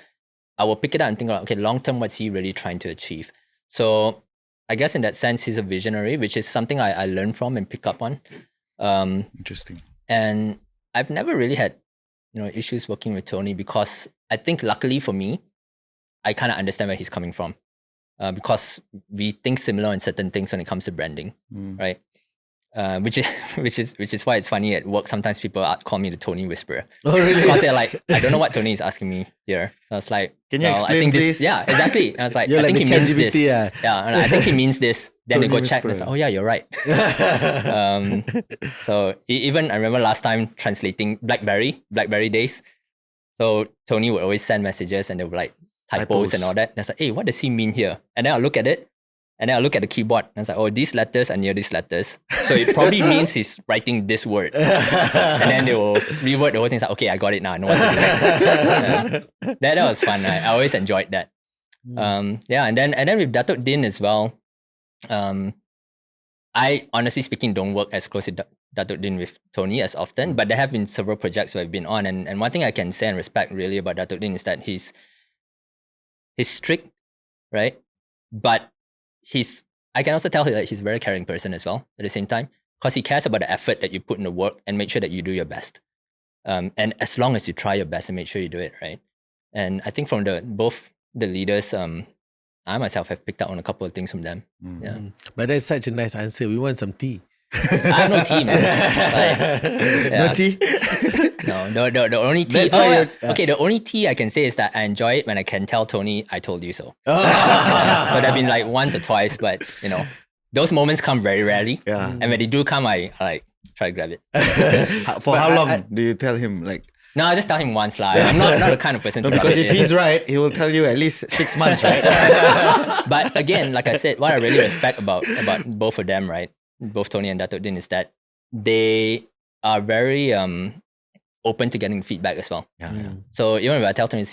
A: I will pick it up and think, okay, long term, what's he really trying to achieve? So I guess in that sense, he's a visionary, which is something I learn from and pick up on.
B: Interesting.
A: And I've never really had, issues working with Tony because I think luckily for me, I kind of understand where he's coming from. Because we think similar on certain things when it comes to branding, right? Which is why it's funny at work. Sometimes people call me the Tony Whisperer.
C: Oh, really?
A: Because they're like, I don't know what Tony is asking me here. So I was like,
B: can you explain
A: I think
B: this?
A: Yeah, exactly. And I was like,
C: You're
A: I think
C: like
A: he means
C: ChatGPT,
A: this.
C: yeah.
A: And I think he means this. Then they
B: Tony
A: go check. And it's like, oh yeah, you're right. So even I remember last time translating BlackBerry days. So Tony would always send messages and they would like typos and all that. And I was like, hey, what does he mean here? And then I'll look at it. And then I'll look at the keyboard and it's like, oh, these letters are near these letters. So it probably means he's writing this word. And then they will reword the whole thing. It's like, okay, I got it now. I know what to do. That was fun. I always enjoyed that. And then with Datuk Din as well, I honestly speaking don't work as close with Datuk Din with Tony as often, but there have been several projects where I've been on. And one thing I can say and respect really about Datuk Din is that he's strict, right? But I can also tell that he's a very caring person as well at the same time, because he cares about the effort that you put in the work and make sure that you do your best. And as long as you try your best and make sure you do it, right? And I think from both the leaders, I myself have picked up on a couple of things from them. Yeah.
C: But that's such a nice answer. We want some tea.
A: I have no tea, man.
B: No tea?
A: No, the only tea. Okay, the only tea I can say is that I enjoy it when I can tell Tony, I told you so. So there have been like once or twice, but those moments come very rarely.
B: Yeah.
A: And when they do come, I like try to grab it.
B: For how long do you tell him? Like,
A: no, I just tell him once. I'm not the kind of person to
B: because
A: grab
B: if
A: it.
B: he's right, he will tell you at least 6 months, right?
A: But again, like I said, what I really respect about both of them, right? Both Tony and Datuk Din, is that they are very open to getting feedback as well.
B: Yeah.
A: So even if I tell Tony,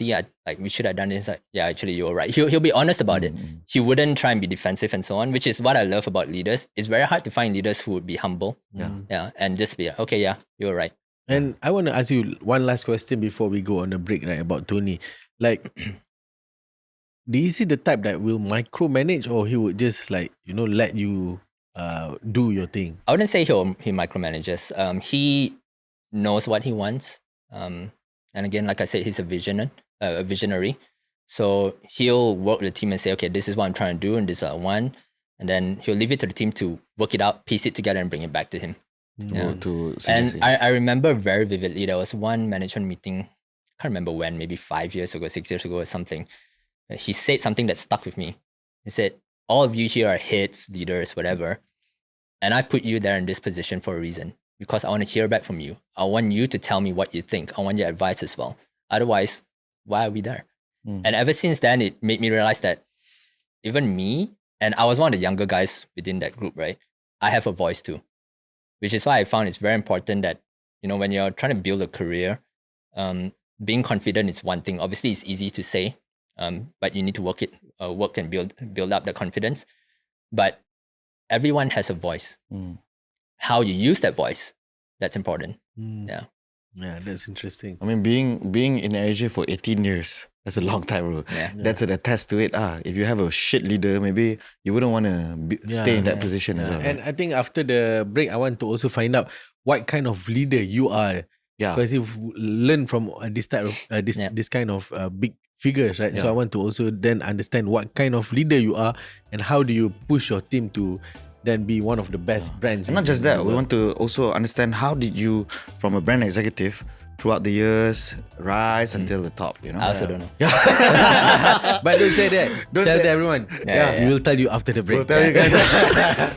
A: like we should have done this, like, yeah, actually you're right. He'll be honest about it. He wouldn't try and be defensive and so on, which is what I love about leaders. It's very hard to find leaders who would be humble. Yeah, and just be okay, yeah, you're right.
C: And I want to ask you one last question before we go on the break, right? About Tony, like, do you see the type that will micromanage, or he would just like let you do your thing?
A: I wouldn't say he micromanages. He knows what he wants. And again, like I said, he's a visionary. So he'll work with the team and say, okay, this is what I'm trying to do, and this is what I want. And then he'll leave it to the team to work it out, piece it together, and bring it back to him. Yeah. And I remember very vividly, there was one management meeting, I can't remember when, maybe 5 years ago, 6 years ago or something. He said something that stuck with me. He said, all of you here are heads, leaders, whatever. And I put you there in this position for a reason, because I want to hear back from you. I want you to tell me what you think. I want your advice as well. Otherwise, why are we there? And ever since then, it made me realize that even me, and I was one of the younger guys within that group, right? I have a voice too, which is why I found it's very important that, when you're trying to build a career, being confident is one thing. Obviously, it's easy to say, but you need to work and build up the confidence. But everyone has a voice. How you use that voice, that's important. Yeah,
C: that's interesting.
B: I mean, being in AirAsia for 18 years, that's a long time, bro. That's an attest to it. If you have a shit leader, maybe you wouldn't want to stay in that position as well.
C: And I think after the break, I want to also find out what kind of leader you are. Because you've learned from this type of this kind of big figures, right? So I want to also then understand what kind of leader you are and how do you push your team to then be one of the best brands.
B: And not just that, we want to also understand how did you, from a brand executive, throughout the years, rise until the top,
A: I also don't know.
C: But don't say that. Tell everyone. We will tell you after the break.
B: We'll tell you guys.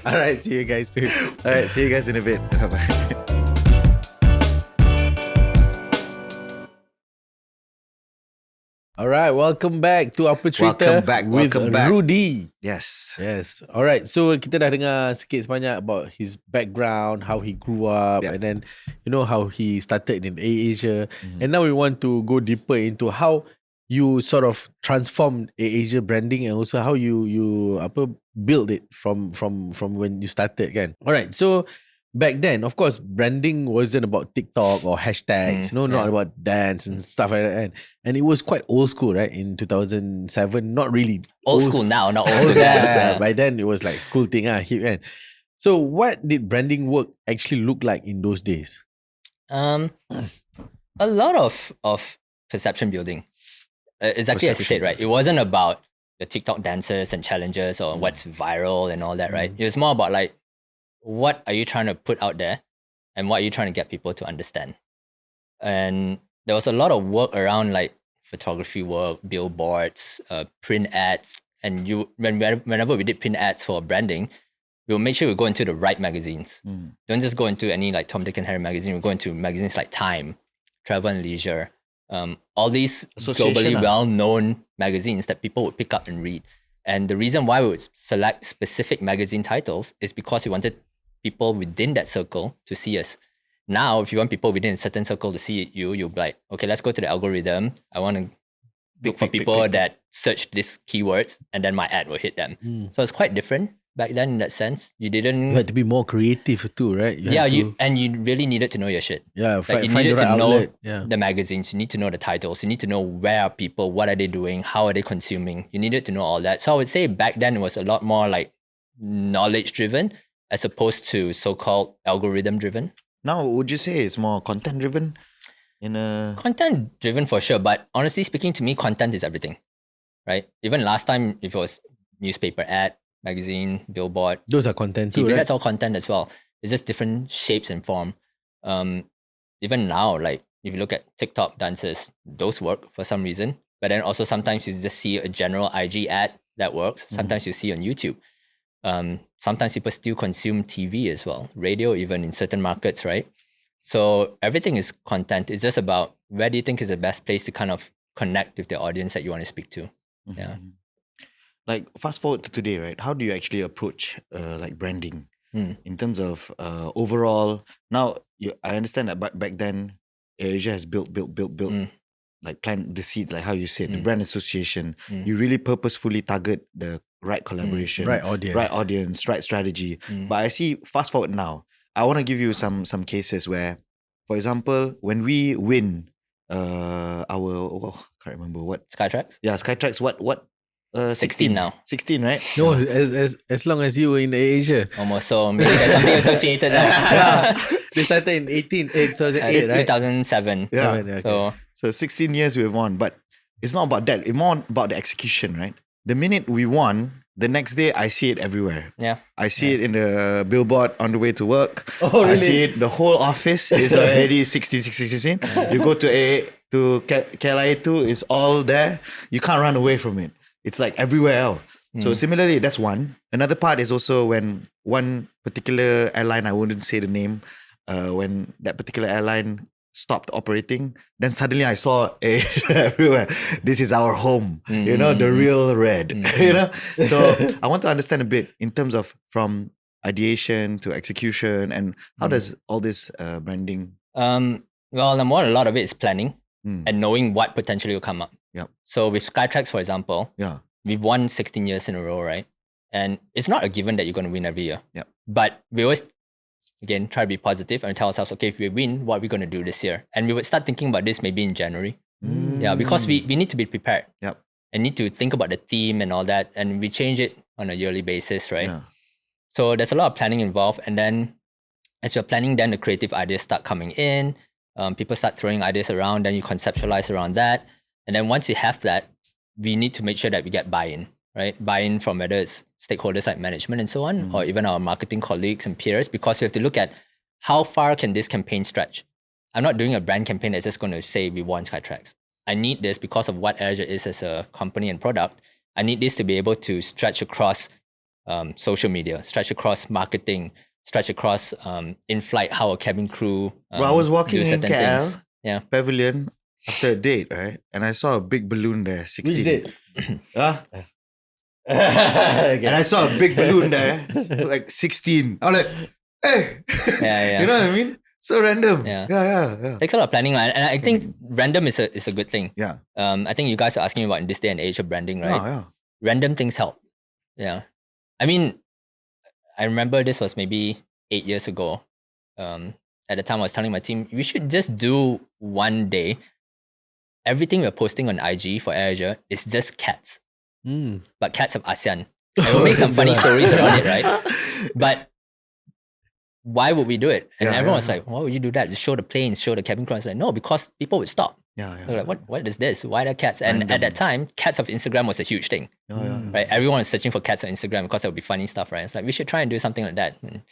C: All right, see you guys soon.
B: All right, see you guys in a bit. Bye-bye.
C: Alright, welcome back to Apa Cerita with
B: welcome back.
C: Rudy.
B: Yes.
C: Yes. Alright, so kita dah dengar sikit sebanyak about his background, how he grew up, and then how he started in AirAsia. And now we want to go deeper into how you sort of transformed AirAsia branding and also how you build it from when you started, kan? Alright, so back then, of course, branding wasn't about TikTok or hashtags, not about dance and stuff like that. And it was quite old school, right? In 2007, not really
A: Old school now, not old school
C: yeah.
A: then.
C: By then, it was like cool thing, hip, kan? So what did branding work actually look like in those days?
A: A lot of perception building. Exactly as you said, right? It wasn't about the TikTok dances and challenges or what's viral and all that, right? It was more about like, what are you trying to put out there and what are you trying to get people to understand? And there was a lot of work around like photography work, billboards, print ads. And whenever we did print ads for branding, we'll make sure we go into the right magazines. Don't just go into any like Tom, Dick and Harry magazine. We'll go into magazines like Time, Travel and Leisure, all these globally well-known magazines that people would pick up and read. And the reason why we would select specific magazine titles is because we wanted people within that circle to see us. Now, if you want people within a certain circle to see you'll be like, okay, let's go to the algorithm. I want to look for people that search these keywords and then my ad will hit them. So it's quite different back then in that sense. You had
C: to be more creative too, right?
A: You really needed to know your shit.
C: Yeah,
A: you needed to know the magazines. You need to know the titles. You need to know where are people, what are they doing, how are they consuming. You needed to know all that. So I would say back then it was a lot more like knowledge driven as opposed to so-called algorithm driven.
B: Now, would you say it's more content driven?
A: Content driven for sure, but honestly speaking, to me, content is everything, right? Even last time, if it was newspaper ad, magazine, billboard,
C: those are content too,
A: TV,
C: right?
A: That's all content as well. It's just different shapes and form. Even now, like if you look at TikTok dances, those work for some reason. But then also sometimes you just see a general IG ad that works. Sometimes you see on YouTube. Sometimes people still consume TV as well, radio even in certain markets, right? So everything is content. It's just about where do you think is the best place to kind of connect with the audience that you want to speak to. Yeah.
B: Like fast forward to today, right? How do you actually approach like branding in terms of overall? Now, I understand that back then, AirAsia has built, like plant the seeds, like how you said, the brand association. You really purposefully target the right collaboration,
C: right audience,
B: right strategy. But I see fast forward now, I want to give you some cases where, for example, when we win can't remember what
A: Skytrax?
B: Yeah, Skytrax. What?
A: 16 now.
B: 16, right?
C: No, as long as you were in AirAsia.
A: Almost. So maybe there's something associated there.
C: They started in 2008, right?
A: 2007.
B: Yeah.
C: Okay.
B: So 16 years we've won, but it's not about that. It's more about the execution, right? The minute we won, the next day I see it everywhere.
A: Yeah.
B: I see it in the billboard on the way to work.
C: Oh, really?
B: I see it. The whole office is already 16. You go to KLIA 2, it's all there. You can't run away from it. It's like everywhere else. So similarly, that's one. Another part is also when one particular airline, I wouldn't say the name, when that particular airline stopped operating, then suddenly I saw everywhere. This is our home, the real red, So I want to understand a bit in terms of from ideation to execution and how does all this branding?
A: Well, number one, a lot of it is planning and knowing what potentially will come up.
B: Yep.
A: So with Skytrax, for example, we've won 16 years in a row, right? And it's not a given that you're going to win every year.
B: Yep.
A: But we always, again, try to be positive and tell ourselves, okay, if we win, what are we going to do this year? And we would start thinking about this maybe in January. Yeah, because we need to be prepared.
B: Yep.
A: And need to think about the theme and all that. And we change it on a yearly basis, right?
B: Yeah.
A: So there's a lot of planning involved. And then as you're planning, then the creative ideas start coming in. People start throwing ideas around, then you conceptualize around that. And then once you have that, we need to make sure that we get buy-in, right? Buy-in from whether it's stakeholders like management and so on, or even our marketing colleagues and peers, because we have to look at how far can this campaign stretch. I'm not doing a brand campaign that's just going to say we won Skytrax. I need this because of what AirAsia is as a company and product. I need this to be able to stretch across social media, stretch across marketing, stretch across in-flight, how a cabin crew
B: I was walking
A: do
B: in
A: certain
B: KL
A: things. Yeah.
B: Pavilion. after a date, right? And I saw a big balloon there, 16.
C: Which date?
B: Huh?
C: Okay.
B: And I saw a big balloon there, like 16. I'm like, hey.
A: Yeah.
B: You know what I mean? So random.
A: Yeah.
B: Yeah.
A: Takes a lot of planning, and I think random is a good thing.
B: Yeah.
A: I think you guys are asking about in this day and age of branding, right?
B: Yeah.
A: Random things help. Yeah. I mean, I remember this was maybe 8 years ago. At the time I was telling my team, we should just do one day. Everything we're posting on IG for AirAsia is just cats. But cats of ASEAN. And we'll make some funny stories around it, right? But why would we do it? And everyone was like, why would you do that? Just show the planes, show the cabin crew. I was like, no, because people would stop. They're like, what is this? Why are there cats? And at that time, cats of Instagram was a huge thing. Right? Everyone was searching for cats on Instagram because there would be funny stuff, right? It's like, we should try and do something like that. And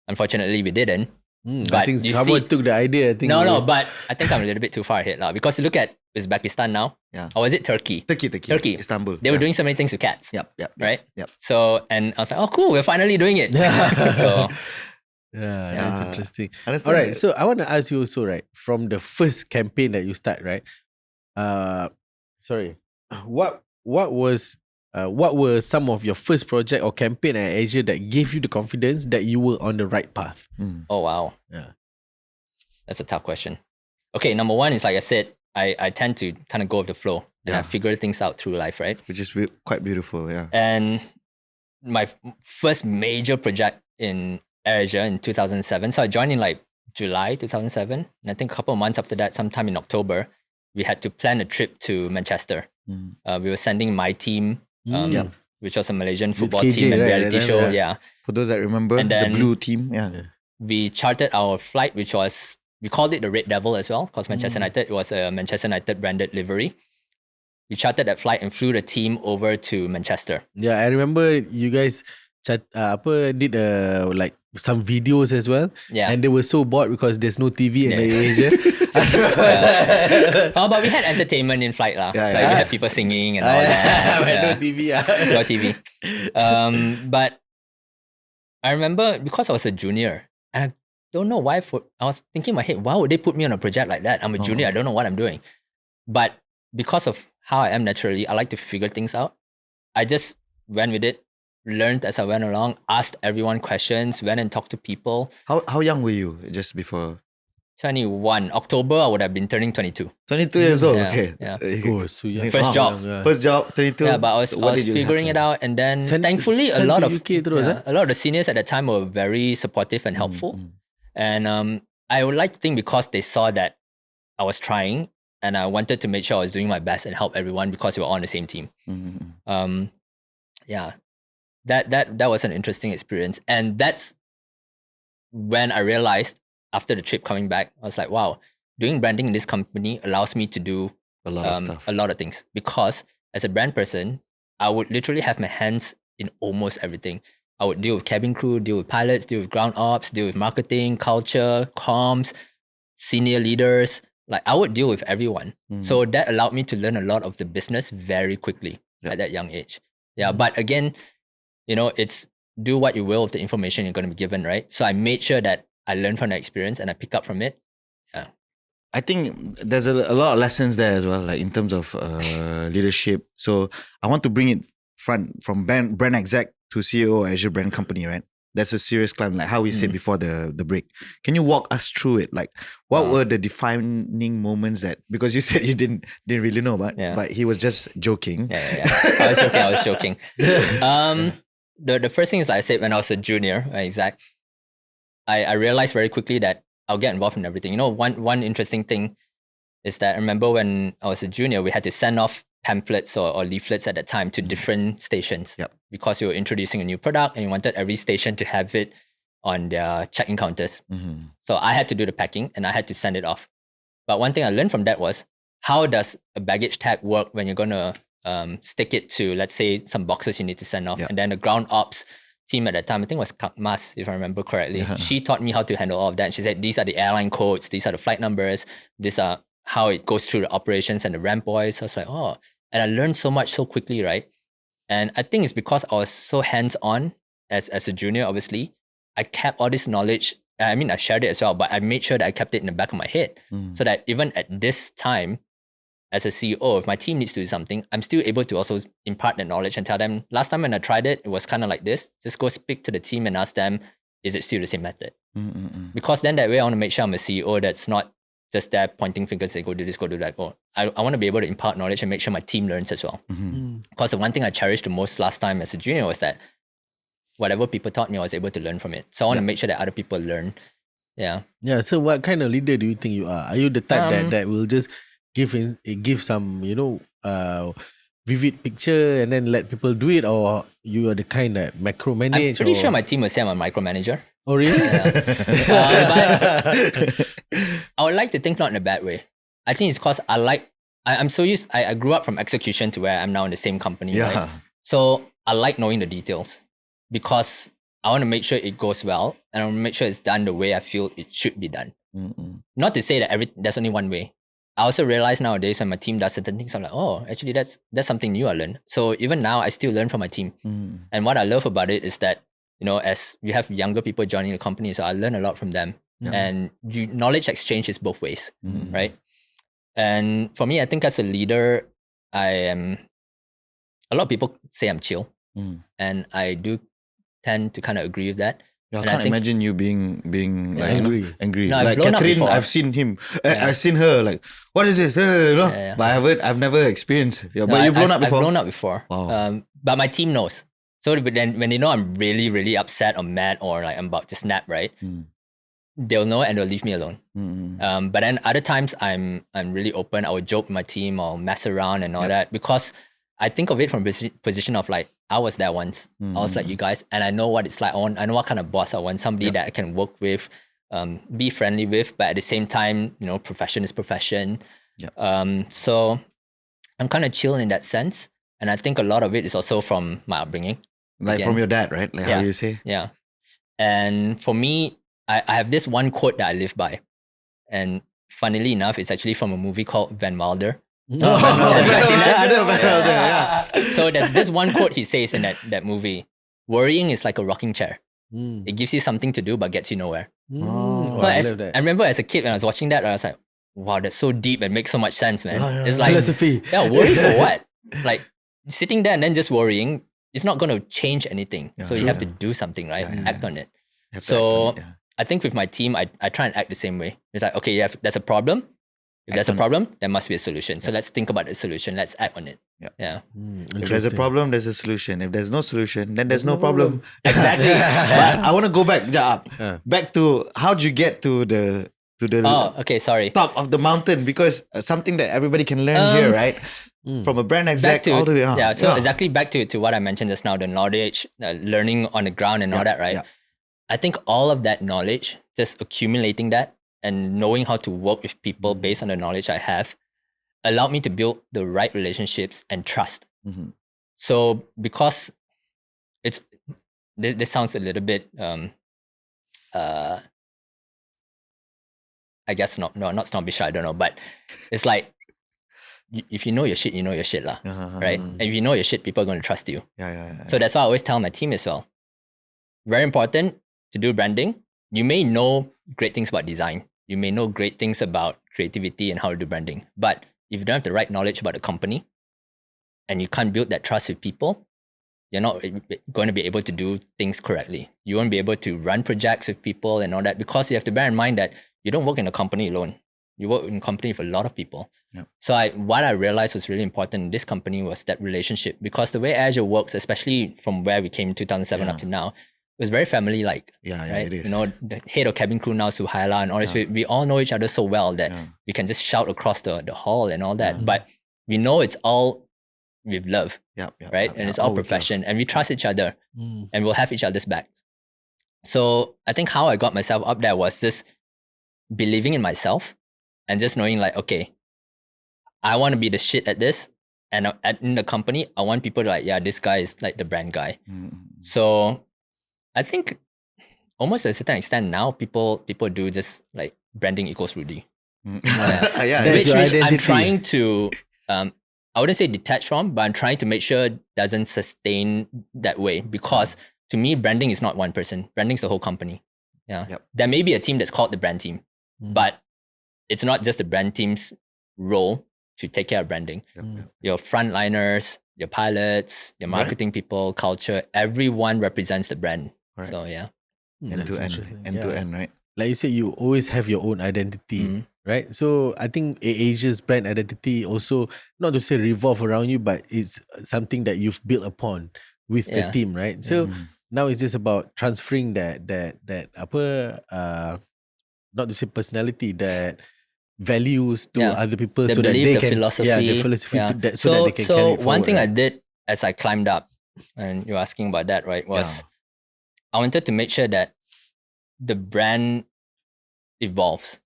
A: unfortunately, we didn't.
C: But I think someone took the idea. I think
A: No, but I think I'm a little bit too far ahead now. Because you look at Uzbekistan now, or was it Turkey?
B: Turkey. Istanbul.
A: They were doing so many things with cats.
B: Yep.
A: Right?
B: Yep.
A: So, and I was like, oh, cool, we're finally doing it. So,
C: yeah, that's interesting.
B: Understand
C: All right,
B: that.
C: so I want to ask you also, right, from the first campaign that you start, right? What were some of your first project or campaign at Asia that gave you the confidence that you were on the right path?
A: Oh, wow.
C: Yeah.
A: That's a tough question. Okay, number one is, like I said, I tend to kind of go with the flow and I figure things out through life, right?
B: Which is quite beautiful, yeah.
A: And my first major project in AirAsia in 2007, so I joined in like July 2007. And I think a couple of months after that, sometime in October, we had to plan a trip to Manchester. We were sending my team, which was a Malaysian football
C: KJ,
A: team and
C: right,
A: reality
C: that time,
A: show.
C: yeah.
A: Yeah.
B: For those that remember,
A: And then-
B: the blue team,
A: We chartered our flight, which was, we called it the Red Devil as well, because Manchester United, it was a Manchester United branded livery. We chartered that flight and flew the team over to Manchester.
C: Yeah, I remember you guys did like some videos as well.
A: Yeah.
C: And they were so bored because there's no TV in Asia.
A: Oh, but we had entertainment in flight lah.
B: Yeah,
A: Like we had people singing and all that.
C: No TV.
A: No TV. But I remember because I was a junior and I don't know why, I was thinking in my head, why would they put me on a project like that? I'm a junior, I don't know what I'm doing. But because of how I am naturally, I like to figure things out. I just went with it, learned as I went along, asked everyone questions, went and talked to people.
B: How young were you just before?
A: 21. October, I would have been turning 22.
B: 22 years old,
A: Yeah,
B: okay.
A: yeah.
C: Oh, so young.
A: First job.
B: First job, 22.
A: Yeah, but I was
B: So what did you
A: figuring it
B: happen?
A: out, and then
C: Send-
A: thankfully a
C: send
A: lot
C: to
A: of
C: UK terus,
A: a lot of the seniors at that time were very supportive and helpful. And I would like to think because they saw that I was trying and I wanted to make sure I was doing my best and help everyone because we were on the same team. Yeah, that was an interesting experience, and that's when I realized after the trip coming back, I was like, wow, doing branding in this company allows me to do
B: A lot of stuff.
A: a lot of things, because as a brand person, I would literally have my hands in almost everything. I would deal with cabin crew, deal with pilots, deal with ground ops, deal with marketing, culture, comms, senior leaders. Like I would deal with everyone. So that allowed me to learn a lot of the business very quickly at that young age. Yeah, but again, it's do what you will with the information you're going to be given, right? So I made sure that I learned from the experience and I pick up from it. Yeah.
B: I think there's a lot of lessons there as well, like in terms of leadership. So I want to bring it from brand exec to CEO of AirAsia Brand Company, right? That's a serious climb, like how we said before the break. Can you walk us through it? Like, what were the defining moments that, because you said you didn't really know about, but he was just joking.
A: Yeah. I was joking. The first thing is, like I said, when I was a junior, right, Zach, I realized very quickly that I'll get involved in everything. One interesting thing is that I remember when I was a junior, we had to send off pamphlets or leaflets at that time to different stations because we were introducing a new product and we wanted every station to have it on their check-in counters. So I had to do the packing and I had to send it off. But one thing I learned from that was, how does a baggage tag work when you're going to stick it to, let's say, some boxes you need to send off. And then the ground ops team at that time, I think it was Kak Mas, if I remember correctly. She taught me how to handle all of that. And she said, these are the airline codes, these are the flight numbers, these are how it goes through the operations and the ramp boys. So I was like, oh, and I learned so much so quickly, right? And I think it's because I was so hands-on as a junior, obviously. I kept all this knowledge. I mean, I shared it as well, but I made sure that I kept it in the back of my head so that even at this time, as a CEO, if my team needs to do something, I'm still able to also impart the knowledge and tell them, last time when I tried it, it was kind of like this. Just go speak to the team and ask them, is it still the same method? Because then that way I want to make sure I'm a CEO that's not just there pointing fingers, say, go do this, go do that. I want to be able to impart knowledge and make sure my team learns as well. Because the one thing I cherished the most last time as a junior was that whatever people taught me, I was able to learn from it. So I want to make sure that other people learn. Yeah.
C: Yeah. So what kind of leader do you think you are? Are you the type that will just give some, vivid picture and then let people do it, or you are the kind that macromanage?
A: I'm pretty sure my team will say I'm a micromanager.
C: Oh, really?
A: But I would like to think not in a bad way. I think it's because I'm so used, I grew up from execution to where I'm now in the same company, right? So I like knowing the details because I want to make sure it goes well and I want to make sure it's done the way I feel it should be done. Not to say that there's only one way. I also realize nowadays when my team does certain things, I'm like, oh, actually that's something new I learned. So even now I still learn from my team. And what I love about it is that, as we have younger people joining the company, so I learn a lot from them. And knowledge exchange is both ways, right? And for me, I think as a leader, a lot of people say I'm chill. And I do tend to kind of agree with that.
B: I can't imagine you being like angry.
A: No,
B: like Catherine, I've seen him. I've seen her like, what is this? But I've never experienced. Yeah, but you've blown up before.
A: I've blown up before.
B: Wow.
A: But my team knows. So then when they know I'm really, really upset or mad or like I'm about to snap, right? They'll know and they'll leave me alone. But then other times I'm really open. I would joke with my team or mess around and all that because I think of it from a position of like, I was there once. I was like you guys, and I know what it's like. I know what kind of boss I want. Somebody that I can work with, be friendly with, but at the same time, profession is profession. So I'm kind of chill in that sense. And I think a lot of it is also from my upbringing.
B: Like from your dad, right? Like how you say?
A: Yeah. And for me, I have this one quote that I live by. And funnily enough, it's actually from a movie called Van Wilder. So there's this one quote he says in that movie: worrying is like a rocking chair. It gives you something to do but gets you nowhere.
C: I love that.
A: I remember as a kid when I was watching that, I was like, wow, that's so deep and makes so much sense, man. It's like
C: philosophy.
A: Worry for what? Like sitting there and then just worrying, it's not going to change anything. So you have to do something, right? Act on it. So I think with my team, I try and act the same way. It's like, okay, there's a problem. If there's a problem, there must be a solution. So let's think about the solution. Let's act on it.
B: If there's a problem, there's a solution. If there's no solution, then there's no problem.
A: Exactly.
B: But I want to go back, back to how'd you get to the top of the mountain, because something that everybody can learn here, right? From a brand exec all the way.
A: Exactly back to what I mentioned just now, the knowledge, learning on the ground and all that, right? I think all of that knowledge, just accumulating that, and knowing how to work with people based on the knowledge I have allowed me to build the right relationships and trust. So because this sounds a little bit, I guess not snobbish, I don't know, but it's like, if you know your shit, you know your shit lah, right? And if you know your shit, people are going to trust you. So that's why I always tell my team as well. Very important to do branding. You may know great things about design. You may know great things about creativity and how to do branding. But if you don't have the right knowledge about the company and you can't build that trust with people, you're not going to be able to do things correctly. You won't be able to run projects with people and all that, because you have to bear in mind that you don't work in a company alone. You work in a company with a lot of people. So what I realized was really important in this company was that relationship, because the way AirAsia works, especially from where we came in 2007 up to now, it was very family-like. Right?
B: It is.
A: The head of cabin crew now, Suhaila, and all this. We all know each other so well that we can just shout across the hall and all that. But we know it's all with love, right? And it's all profession, and we trust each other, and we'll have each other's backs. So I think how I got myself up there was just believing in myself and just knowing like, okay, I want to be the shit at this. And in the company, I want people to like, this guy is like the brand guy. So I think almost to a certain extent now, people do just like branding equals Rudy. Which I'm trying to, I wouldn't say detach from, but I'm trying to make sure it doesn't sustain that way, because to me, branding is not one person. Branding is the whole company. There may be a team that's called the brand team, but it's not just the brand team's role to take care of branding. Your frontliners, your pilots, your marketing people, culture, everyone represents the brand.
B: Right.
A: So yeah.
B: End to end, right?
C: Like you said, you always have your own identity, right? So I think AirAsia's brand identity also, not to say revolve around you, but it's something that you've built upon with the team, right? So now it's just about transferring that not to say personality, that values to other people,
A: The
C: so that
A: belief,
C: they
A: the
C: can
A: philosophy.
C: the philosophy to that, so that they can carry it forward.
A: One thing I
C: right?
A: did as I climbed up, and you're asking about that, right, was I wanted to make sure that the brand evolves,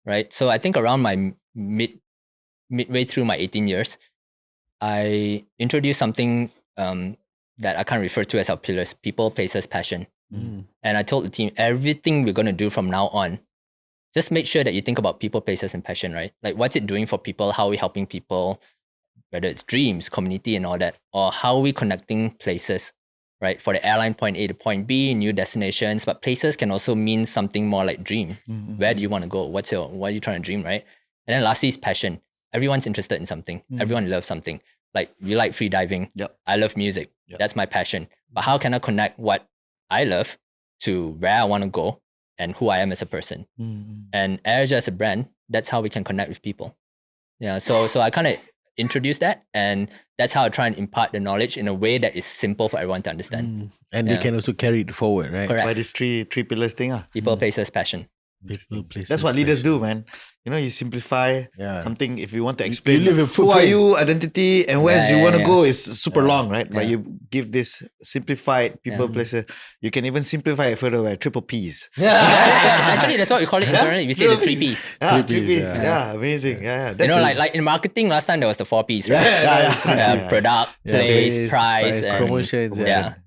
A: right? So I think around my midway through my 18 years, I introduced something that I can't refer to as our pillars: people, places, passion. And I told the team, everything we're going to do from now on, just make sure that you think about people, places, and passion, right? Like, what's it doing for people? How are we helping people? Whether it's dreams, community, and all that, or how are we connecting places, right? For the airline, point A to point B, new destinations, but places can also mean something more like dream. Where do you want to go? What are you trying to dream, right? And then lastly is passion. Everyone's interested in something. Everyone loves something. Like, you like free diving. I love music. That's my passion. But how can I connect what I love to where I want to go and who I am as a person? And AirAsia as a brand, that's how we can connect with people. Yeah. So I kind of introduce that, and that's how I try and impart the knowledge in a way that is simple for everyone to understand.
C: And they can also carry it forward, right?
A: Correct.
B: By this three pillars thing.
A: People, places, passion.
C: People, places,
B: That's what leaders
C: passion.
B: do, man. You know, you simplify something. If you want to
C: You
B: explain
C: leave a
B: who are
C: footprint.
B: you, identity, and where you want to go is super long, right? But
A: Yeah.
B: you give this simplified people, places. You can even simplify it further by triple P's.
A: Actually, that's what we call it internally. We say the 3 Ps.
B: Yeah,
C: Three
B: three
C: Ps,
B: P's. Yeah, amazing. Yeah,
A: You know, like in marketing, last time there was the 4 Ps, right? Product, place, price, and
C: promotions.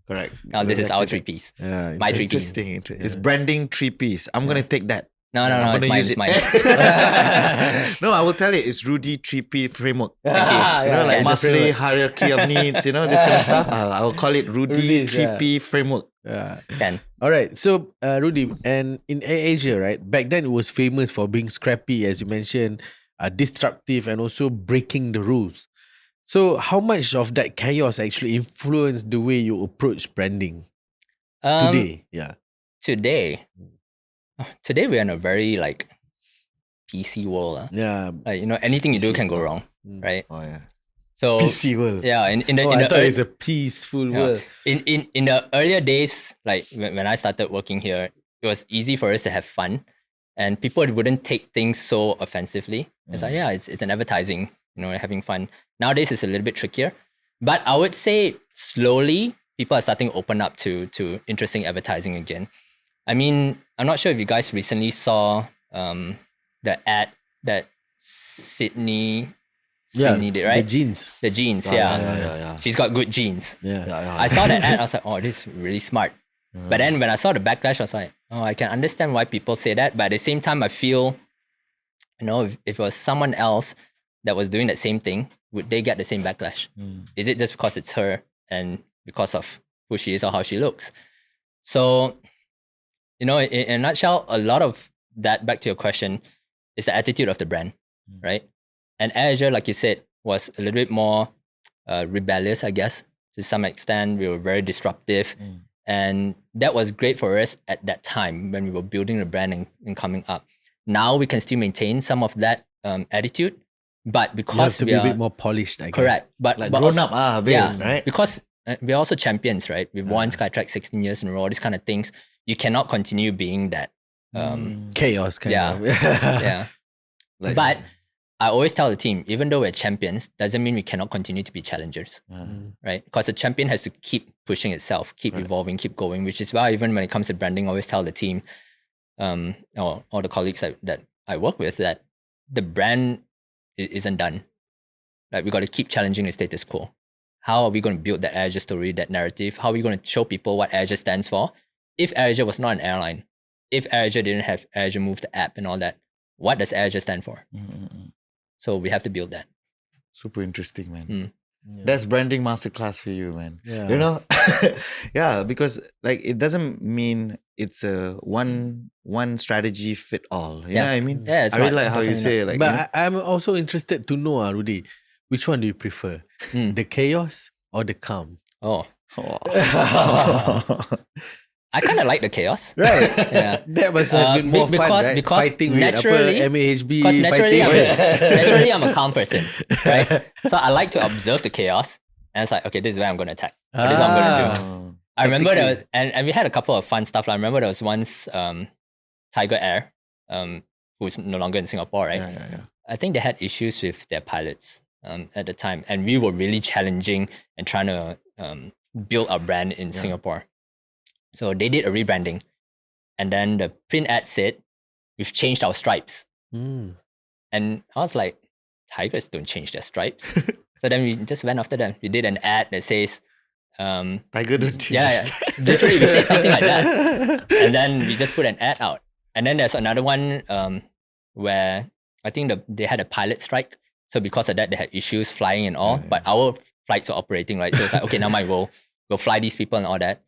B: correct.
A: Now this is our 3 Ps.
C: Yeah,
A: My 3 Ps.
B: Interesting. It's branding 3 P's. I'm gonna take that.
A: No,
B: I'm
A: it's
B: gonna
A: mine.
B: use
A: It's
B: it.
A: mine.
B: No, I will tell it. It's Rudy 3P framework.
A: Thank you.
B: You know, like
A: Yeah,
B: mastery, hierarchy of needs, you know, this kind of stuff. I will call it Rudy
C: Rudy's,
B: 3P framework.
C: Yeah.
A: Can.
C: All right. So, Rudy, and in AirAsia, right, back then it was famous for being scrappy, as you mentioned, disruptive, and also breaking the rules. So, how much of that chaos actually influenced the way you approach branding today? Yeah.
A: Today we're in a very like PC world.
C: Yeah.
A: Like, you know, anything you do can go wrong, right?
B: Oh, yeah.
A: So
B: PC world.
A: yeah, in the
C: I thought
A: ear-
C: it's a peaceful world.
A: in the earlier days, like when I started working here, it was easy for us to have fun, and people wouldn't take things so offensively. It's like, yeah, it's an advertising, you know, having fun. Nowadays it's a little bit trickier, but I would say slowly people are starting to open up to interesting advertising again. I mean, I'm not sure if you guys recently saw the ad that Sydney did, right?
C: The jeans.
A: The jeans,
B: Yeah.
A: She's got good jeans.
C: Yeah.
A: I saw that ad, I was like, oh, this is really smart. But then when I saw the backlash, I was like, oh, I can understand why people say that. But at the same time, I feel, you know, if it was someone else that was doing that same thing, would they get the same backlash? Is it just because it's her and because of who she is or how she looks? So, you know, in a nutshell, a lot of that, back to your question, is the attitude of the brand, right? And AirAsia, like you said, was a little bit more rebellious, I guess. To some extent, we were very disruptive. And that was great for us at that time when we were building the brand and coming up. Now we can still maintain some of that attitude, but because
C: You have to
A: we
C: be
A: are
C: a bit more polished, I guess.
A: correct, but
B: Like
A: but
B: grown
A: also,
B: up, a bit,
A: yeah,
B: right?
A: because we're also champions, right? We've won Skytrack 16 years in a row, all these kind of things. You cannot continue being that.
C: Chaos kind
A: Yeah.
C: of.
A: Yeah.
B: Like-
A: But I always tell the team, even though we're champions, doesn't mean we cannot continue to be challengers, right? Because a champion has to keep pushing itself, keep evolving, keep going, which is why even when it comes to branding, I always tell the team, or all the colleagues that I work with, that the brand isn't done. Like, we got to keep challenging the status quo. How are we going to build that AirAsia story, that narrative? How are we going to show people what AirAsia stands for? If AirAsia was not an airline, if AirAsia didn't have AirAsia Move, the app and all that, what does AirAsia stand for? So we have to build that.
B: Super interesting, man. That's branding masterclass for you, man.
C: Yeah.
B: You know, yeah, because like it doesn't mean it's a one strategy fit all. You know what I mean?
A: Yeah, it's
B: I really
A: not,
B: like how you
A: definitely
B: say like.
C: But I'm also interested to know, Rudy, which one do you prefer? The chaos or the calm?
A: Oh,
B: Oh.
A: I kind of like the chaos.
C: Right.
A: Yeah.
C: That must have been more fun, right?
A: Because
C: Fighting with
A: naturally,
C: MAHB,
A: because naturally,
C: fighting.
A: I'm a calm person, right? So I like to observe the chaos, and it's like, okay, this is where I'm going to attack. Or this is what I'm going to do.
B: Oh.
A: I remember
C: Tactically.
A: and we had a couple of fun stuff. I remember there was once Tiger Air, who's no longer in Singapore, right?
B: Yeah.
A: I think they had issues with their pilots at the time, and we were really challenging and trying to build our brand in Singapore. So they did a rebranding, and then the print ad said, "We've changed our stripes." And I was like, "Tigers don't change their stripes." So then we just went after them. We did an ad that says,
B: Tiger don't change.
A: yeah, literally we said something like that, and then we just put an ad out. And then there's another one where I think they had a pilot strike. So because of that, they had issues flying and all. But our flights were operating, right? So it's like, okay, now we'll fly these people and all that.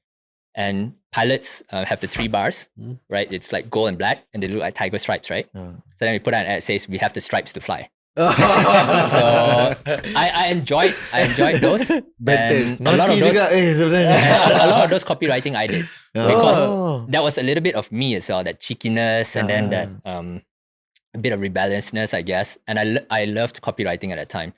A: And pilots have the 3 bars, right? It's like gold and black, and they look like tiger stripes, right? So then we put out an ad that says we have the stripes to fly. So I enjoyed those. And a lot of those, a lot of those copywriting I did because that was a little bit of me as well, that cheekiness and then that a bit of rebelliousness, I guess. And I loved copywriting at that time.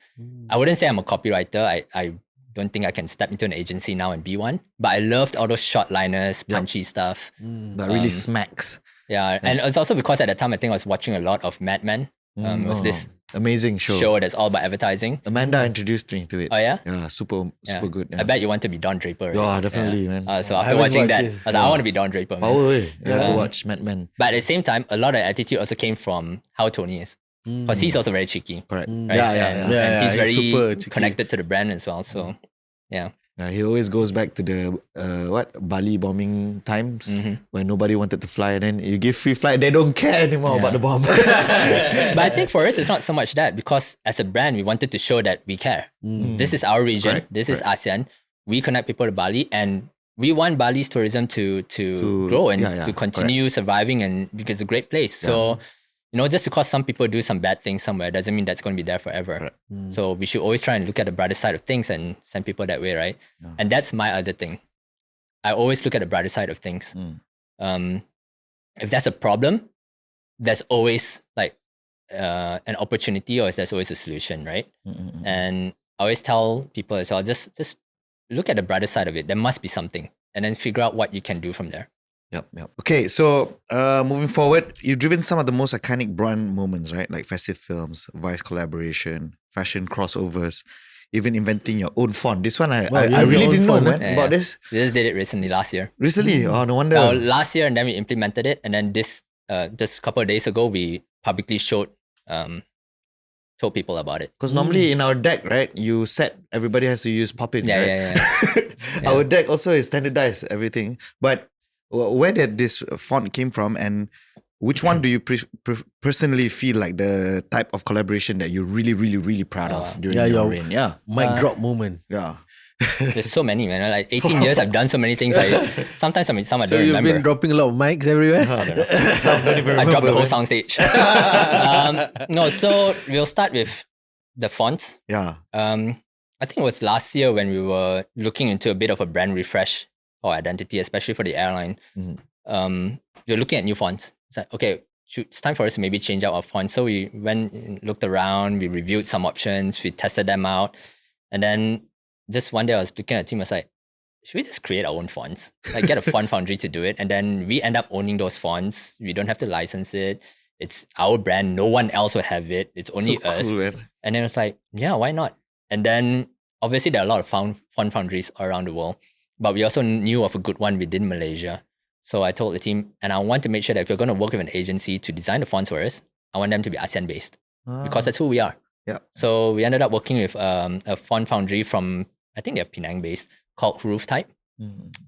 A: I wouldn't say I'm a copywriter. I don't think I can step into an agency now and be one, but I loved all those short liners, punchy stuff.
B: That really smacks.
A: Yeah, and it's also because at that time I think I was watching a lot of Mad Men. It was this
B: amazing show
A: that's all about advertising.
B: Amanda introduced me to it.
A: Oh yeah?
B: Yeah, super good. Yeah.
A: I bet you want to be Don Draper. Right?
B: Yeah, definitely, man.
A: So after watching that, I was like, I want to be Don Draper. Man.
B: Power way. You have to watch Mad Men.
A: But at the same time, a lot of attitude also came from how Tony is. Because he's also very cheeky.
B: Correct.
A: Right?
B: Yeah.
A: And he's
C: he's super
A: very
C: cheeky.
A: connected to the brand as well. So yeah.
B: He always goes back to the Bali bombing times when nobody wanted to fly, and then you give free flight, they don't care anymore about the bomb.
A: But I think for us, it's not so much that, because as a brand, we wanted to show that we care. This is our region.
B: Correct.
A: This is ASEAN. We connect people to Bali, and we want Bali's tourism to grow and to continue surviving, and because it's a great place. So, just because some people do some bad things somewhere doesn't mean that's going to be there forever. So we should always try and look at the brighter side of things and send people that way, right? And that's my other thing. I always look at the brighter side of things. If there's a problem, there's always like an opportunity, or there's always a solution, right? And I always tell people as well, just look at the brighter side of it. There must be something, and then figure out what you can do from there.
B: Yep. Okay, so moving forward, you've driven some of the most iconic brand moments, right? Like festive films, Vice collaboration, fashion crossovers, even inventing your own font. This one, I really didn't know, man, about this.
A: We just did it recently, last year.
B: Recently? Oh, no wonder.
A: Last year, and then we implemented it. And then this, just a couple of days ago, we publicly told people about it.
B: Because normally in our deck, right, you said everybody has to use Poppins, right? Our deck also is standardized, everything. But where did this font came from, and which one do you personally feel like the type of collaboration that you're really, really, really proud of during your reign? Yeah.
C: Mic drop moment.
B: Yeah.
A: There's so many, man. Like 18 years, I've done so many things. Sometimes some I don't remember.
C: So you've been dropping a lot of mics everywhere?
A: I don't know. I dropped the whole soundstage. No, so we'll start with the font.
B: Yeah.
A: I think it was last year when we were looking into a bit of a brand refresh or identity, especially for the airline. We were looking at new fonts. It's like, okay, it's time for us to maybe change out our font. So we went and looked around, we reviewed some options, we tested them out. And then just one day I was looking at the team, I was like, should we just create our own fonts? Like get a font foundry to do it. And then we end up owning those fonts. We don't have to license it. It's our brand. No one else will have it. It's only
B: So
A: us.
B: cool, man.
A: And then it's like, yeah, why not? And then obviously there are a lot of font foundries around the world. But we also knew of a good one within Malaysia. So I told the team, and I want to make sure that if you're going to work with an agency to design the fonts for us, I want them to be ASEAN based because that's who we are.
B: Yeah.
A: So we ended up working with a font foundry from, I think they're Penang based, called Huruf Type.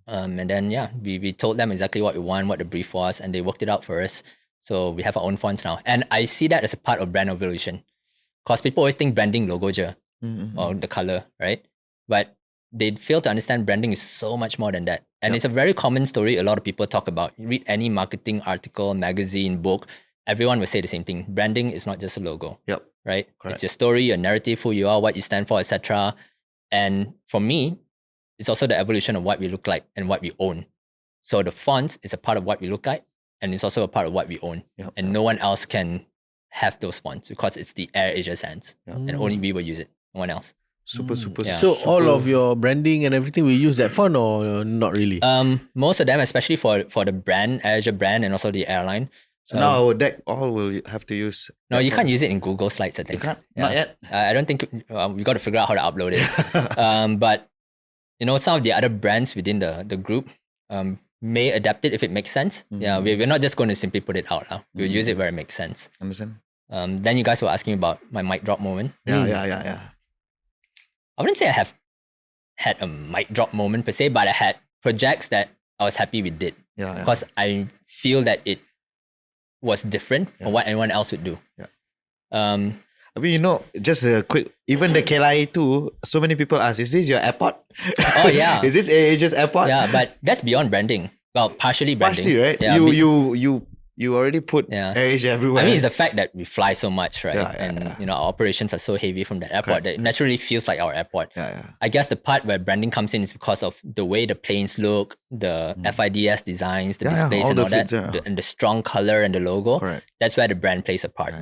A: And then, we told them exactly what we want, what the brief was, and they worked it out for us. So we have our own fonts now. And I see that as a part of brand evolution. Because people always think branding logo je. or the color, right? But they fail to understand branding is so much more than that. And it's a very common story a lot of people talk about. You read any marketing article, magazine, book, everyone will say the same thing. Branding is not just a logo. Right?
B: Correct.
A: It's your story, your narrative, who you are, what you stand for, etc. And for me, it's also the evolution of what we look like and what we own. So the fonts is a part of what we look like, and it's also a part of what we own. And no one else can have those fonts because it's the AirAsia's hands. And only we will use it, no one else.
B: Super.
C: So all of your branding and everything, we use that font or not really?
A: Most of them, especially for the brand, AirAsia brand, and also the airline.
B: So now our deck all will have to use.
A: No, you can't use it in Google Slides, I think.
B: You can't? Not yet?
A: I don't think, we got to figure out how to upload it. But, some of the other brands within the group may adapt it if it makes sense. Yeah, we're not just going to simply put it out. We'll use it where it makes sense.
B: Understand?
A: Then you guys were asking about my mic drop moment.
B: Yeah.
A: I wouldn't say I have had a mic drop moment per se, but I had projects that I was happy we did. Because I feel that it was different from what anyone else would do.
B: I mean, just a quick, even the KLIA too, so many people ask, is this your airport?
A: Oh, yeah.
B: Is this AirAsia's airport?
A: Yeah, but that's beyond branding. Well, partially branding.
B: Partially, right?
A: Yeah,
B: you already put AirAsia everywhere.
A: I mean, it's the fact that we fly so much, right? Our operations are so heavy from that airport that it naturally feels like our airport. I guess the part where branding comes in is because of the way the planes look, the FIDS designs, the displays and all that, and the strong color and the logo.
B: Correct.
A: That's where the brand plays a part.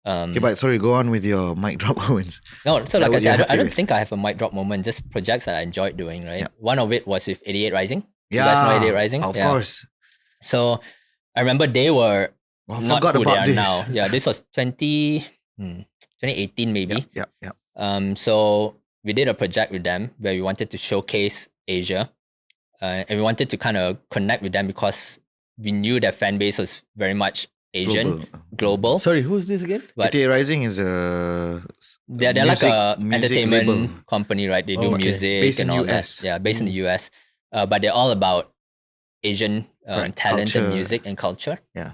B: Okay, but sorry, go on with your mic drop moments.
A: No, so like I said, I don't think I have a mic drop moment, just projects that I enjoyed doing, right? One of it was with 88 Rising. You guys know 88 Rising?
B: Of course.
A: So I remember they were not who they are now. Yeah, this was 2018 maybe. So we did a project with them where we wanted to showcase Asia. And we wanted to kind of connect with them because we knew their fan base was very much Asian, global.
C: Sorry, who's this again?
B: 88 Rising is a
A: they're like a entertainment label company, right? They do music
B: based
A: and all
B: US.
A: that. Yeah, based in the US. But they're all about Asian talent
B: culture.
A: and music and culture.
B: Yeah.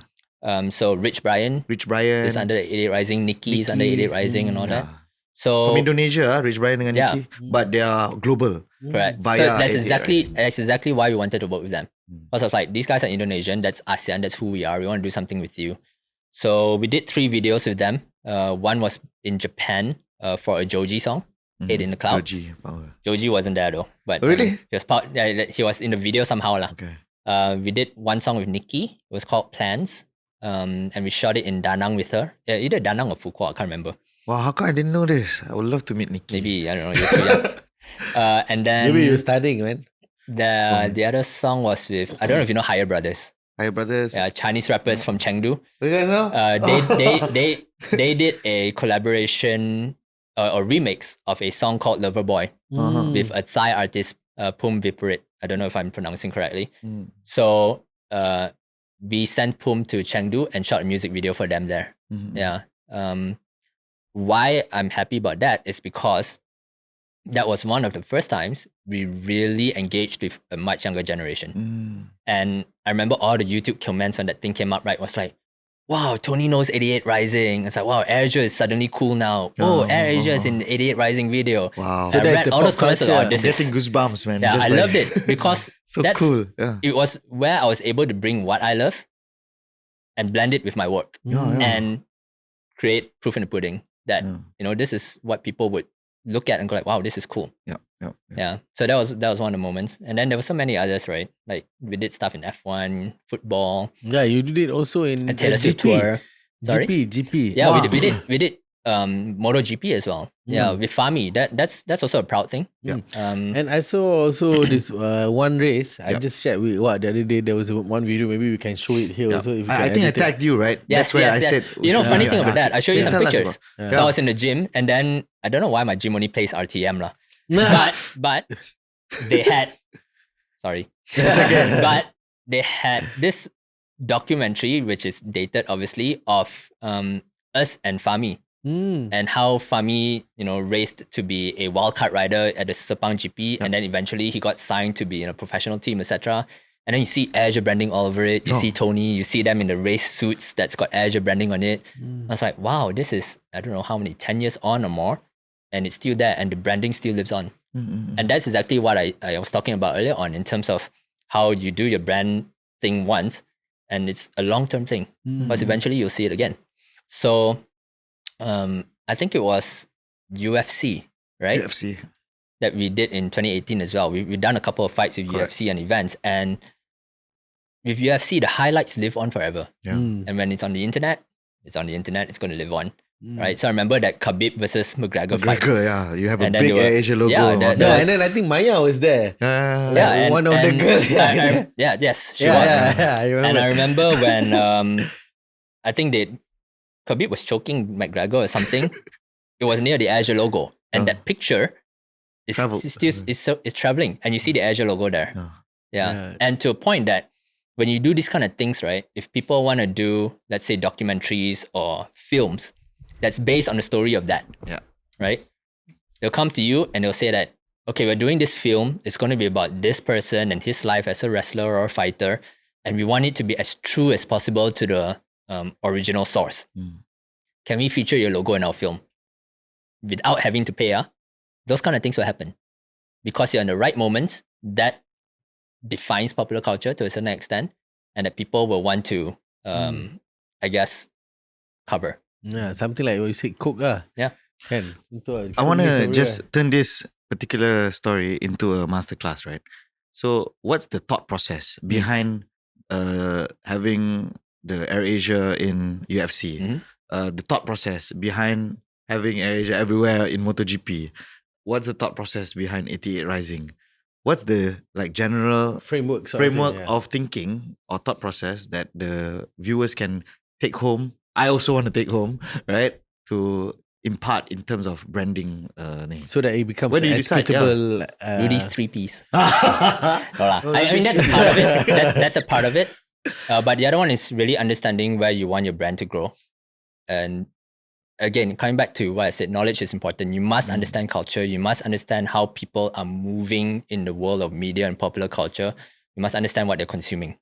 A: So Rich Brian is under 88 Rising, Nikki is under 88 Rising and all that. So
B: from Indonesia, Rich Brian and Nikki, but they are global.
A: Correct.
B: Via
A: So that's
B: 88
A: exactly why we wanted to work with them. Because I was like, these guys are Indonesian, that's ASEAN, that's who we are. We want to do something with you. So we did 3 videos with them. One was in Japan for a Joji song, Head in the Clouds. Joji wasn't there though. But
B: really?
A: He was in the video somehow.
B: Okay.
A: We did one song with Nikki. It was called Plans. And we shot it in Da Nang with her. Either Da Nang or Phu Quoc, I can't remember.
B: Wow, how come I didn't know this? I would love to meet Nikki.
A: Maybe, I don't know, you're too young. And then
C: Maybe you're studying, man.
A: The other song was with, I don't know if you know Higher Brothers.
B: Higher Brothers.
A: Yeah, Chinese rappers from Chengdu.
B: You guys know?
A: They did a collaboration or remix of a song called Lover Boy with a Thai artist, Pum Viparit. I don't know if I'm pronouncing correctly. So we sent Pum to Chengdu and shot a music video for them there. Yeah. Why I'm happy about that is because that was one of the first times we really engaged with a much younger generation. And I remember all the YouTube comments when that thing came up, right, was like, wow, Tony knows 88 Rising. It's like, wow, AirAsia is suddenly cool now. AirAsia is in 88 Rising video.
B: Wow.
A: So I read all those comments.
B: I'm getting goosebumps, man.
A: Yeah,
B: Just
A: I loved it because
B: so
A: that's
B: cool. Yeah.
A: It was where I was able to bring what I love and blend it with my work and create proof in the pudding that, this is what people would look at and go like, wow, this is cool. Yeah. So that was one of the moments. And then there were so many others, right? Like we did stuff in F1, football.
C: Yeah, you did it also in
A: a Taylor Swift tour. Sorry?
C: GP.
A: Yeah, wow. we did MotoGP as well. Yeah, with Fami. That's also a proud thing.
B: Yeah.
C: And I saw also this one race. I just shared with the other day there was one video. Maybe we can show it here also. If you
B: I think I tagged you, right?
A: Yes,
B: That's where I said.
A: Funny thing about that, I show you some
B: tell us
A: pictures.
B: about-
A: So I was in the gym, and then I don't know why my gym only plays RTM lah. But they had but they had this documentary which is dated obviously of us and Fami. And how Fami, raced to be a wildcard rider at the Sepang GP, and then eventually he got signed to be in a professional team, etc. And then you see AirAsia branding all over it. You see Tony, you see them in the race suits that's got AirAsia branding on it. I was like, wow, this is, I don't know how many, 10 years on or more. and it's still there, and the branding still lives on. And that's exactly what I was talking about earlier on in terms of how you do your brand thing once, and it's a long-term thing, because eventually you'll see it again. So I think it was UFC, right?
B: UFC.
A: That we did in 2018 as well. We've done a couple of fights with UFC and events, and with UFC, the highlights live on forever. And when it's on the internet, it's on the internet, it's going to live on. Right, so I remember that Khabib versus McGregor fight.
B: Yeah, you have a
A: And then
B: big
A: they were-
B: AirAsia logo.
A: yeah,
B: on
A: the-
B: there.
C: and then I think Maya was there.
A: Yeah,
C: one of the girls.
A: Yes, she
C: Yeah,
A: was.
C: yeah, I remember.
A: And I remember when I think Khabib was choking McGregor or something. It was near the AirAsia logo, and that picture is traveling, and you see the AirAsia logo there. Yeah, and to a point that when you do these kind of things, right? If people want to do, let's say, documentaries or films that's based on the story of that, right? They'll come to you and they'll say that, okay, we're doing this film. It's going to be about this person and his life as a wrestler or a fighter, and we want it to be as true as possible to the original source. Can we feature your logo in our film without having to pay? Those kind of things will happen because you're in the right moments. That defines popular culture to a certain extent, and that people will want to, I guess, cover.
C: Yeah, something like what you said, cook
A: Yeah.
C: Kan?
B: I want to just turn this particular story into a masterclass, right? So, what's the thought process behind having the AirAsia in UFC? The thought process behind having AirAsia everywhere in MotoGP? What's the thought process behind 88 Rising? What's the general
C: framework
B: of thinking or thought process that the viewers can take home? I also want to take home, right? To impart in terms of branding.
C: So that it becomes
B: Where do you decide?
C: executable.
A: Rudy's 3Ps. I mean, that's a part of it. That's a part of it. But the other one is really understanding where you want your brand to grow. And again, coming back to what I said, knowledge is important. You must understand culture. You must understand how people are moving in the world of media and popular culture. You must understand what they're consuming.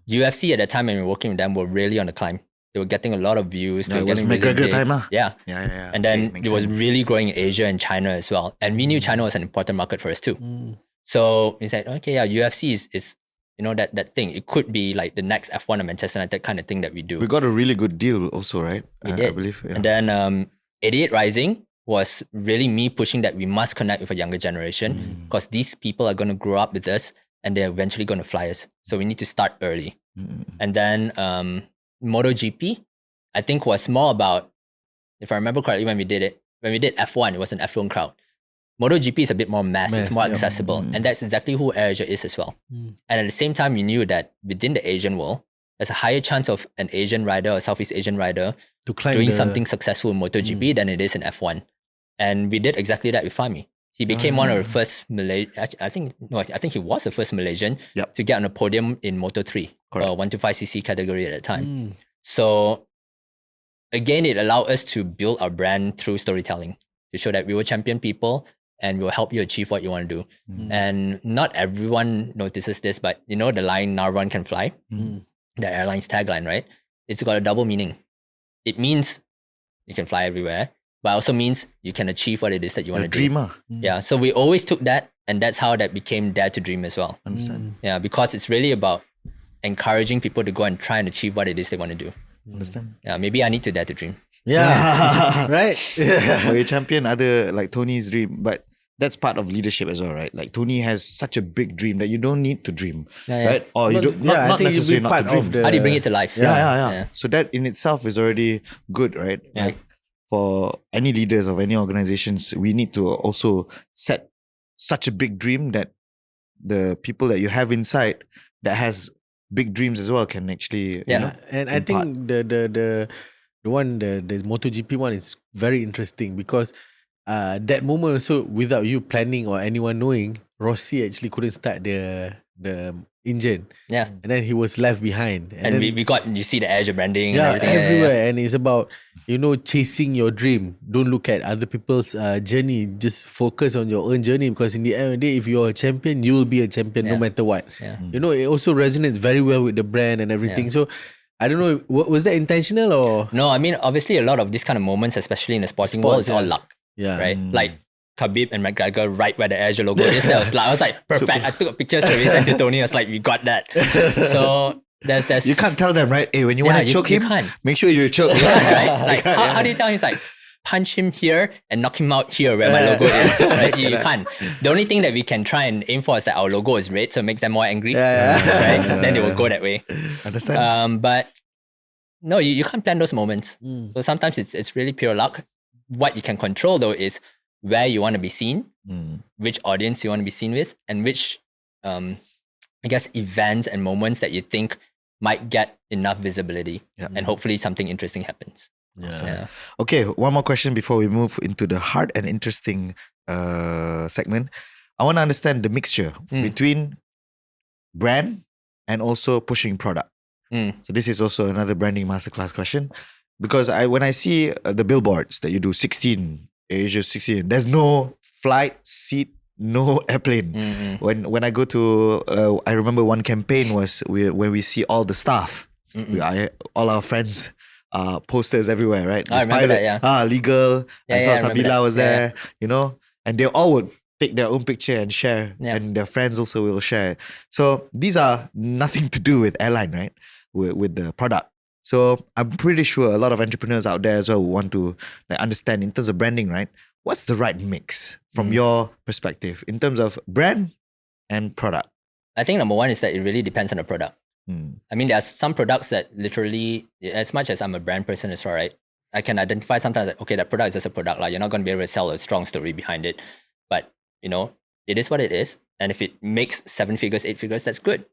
A: UFC at the time when we were working with them were really on the climb. They were getting a lot of views.
B: It was McGregor time.
A: Yeah. And then
B: makes
A: it was
B: sense.
A: really growing in Asia and China as well. And we knew China was an important market for us too. So we said, okay, UFC is that thing. It could be like the next F1 or Manchester United kind of thing that we do.
B: We got a really good deal also, right?
A: We did.
B: I believe. Yeah.
A: And then 88 Rising was really me pushing that we must connect with a younger generation because these people are going to grow up with us and they're eventually going to fly us. So we need to start early. And then MotoGP, I think was more about, if I remember correctly, when we did F1, it was an affluent crowd. MotoGP is a bit more mass, it's more accessible. And that's exactly who AirAsia is as well. And at the same time, we knew that within the Asian world, there's a higher chance of an Asian rider or Southeast Asian rider
C: to climb
A: doing something successful in MotoGP than it is in F1. And we did exactly that with Fahmi. He became one of the first I think he was the first Malaysian to get on a podium in Moto3, 125cc category at that time. So again, it allowed us to build our brand through storytelling to show that we will champion people and we'll help you achieve what you want to do. And not everyone notices this, but the line "Now Run Can Fly," the airline's tagline, right? It's got a double meaning. It means you can fly everywhere, but also means you can achieve what it is that you want to do.
B: Dreamer.
A: Yeah, so we always took that, and that's how that became Dare to Dream as well.
B: Understand.
A: Yeah, because it's really about encouraging people to go and try and achieve what it is they want to do.
B: Understand.
A: Yeah, maybe I need to dare to dream.
C: Yeah. Right?
B: Or you champion other, like Tony's dream, but that's part of leadership as well, right? Like Tony has such a big dream that you don't need to dream, right? Or you don't,
C: I
B: not
C: think you'll
B: necessarily
C: be
B: not
C: part
B: to dream.
C: of the...
A: How do you bring it to life?
B: Yeah. So that in itself is already good, right?
A: Yeah.
B: Like for any leaders of any organizations, we need to also set such a big dream that the people that you have inside that has big dreams as well can actually
C: and I think the MotoGP one is very interesting because that moment also, without you planning or anyone knowing, Rossi actually couldn't start the engine.
A: Yeah.
C: And then he was left behind.
A: And
C: then,
A: we got, you see the AirAsia branding
C: yeah,
A: and everything.
C: everywhere. And it's about, chasing your dream. Don't look at other people's journey. Just focus on your own journey, because in the end of the day, if you're a champion, you will be a champion no matter what.
A: Yeah.
C: It also resonates very well with the brand and everything.
A: Yeah.
C: So I don't know, was that intentional or?
A: No, I mean, obviously a lot of these kind of moments, especially in the sporting world, it's all luck. right? Like Khabib and McGregor right where the AirAsia logo is. I was like, perfect. I took a picture straight away, sent to Tony. I was like, we got that. So there's
B: You can't tell them, right? Hey, when you want to choke him,
A: can't.
B: make sure you choke.
A: Right? Like how do you tell him? It's like punch him here and knock him out here where my logo is. Right? You can't. The only thing that we can try and aim for is that our logo is red, so it makes them more angry. Right? Then they will go that way.
B: Understand?
A: But no, you can't plan those moments. So sometimes it's really pure luck. What you can control though is where you want to be seen, which audience you want to be seen with, and which I guess events and moments that you think might get enough visibility, and hopefully something interesting happens.
B: Okay, one more question before we move into the hard and interesting segment. I want to understand the mixture between brand and also pushing product. So this is also another branding masterclass question, because when I see the billboards that you do 16, Asia 16, there's no flight, seat, no airplane. When I go to, I remember one campaign was when we see all the staff, all our friends, posters everywhere, right?
A: I remember that,
B: Legal. I saw
A: I remember
B: Sabila
A: that.
B: was there, and they all would take their own picture and share, and their friends also will share. So these are nothing to do with airline, right? With the product. So I'm pretty sure a lot of entrepreneurs out there as well want to understand in terms of branding, right? What's the right mix from your perspective in terms of brand and product?
A: I think number one is that it really depends on the product. I mean, there are some products that literally, as much as I'm a brand person as well, right? I can identify sometimes that, okay, that product is just a product. Like, you're not going to be able to sell a strong story behind it. But, it is what it is. And if it makes 7 figures, 8 figures, that's good,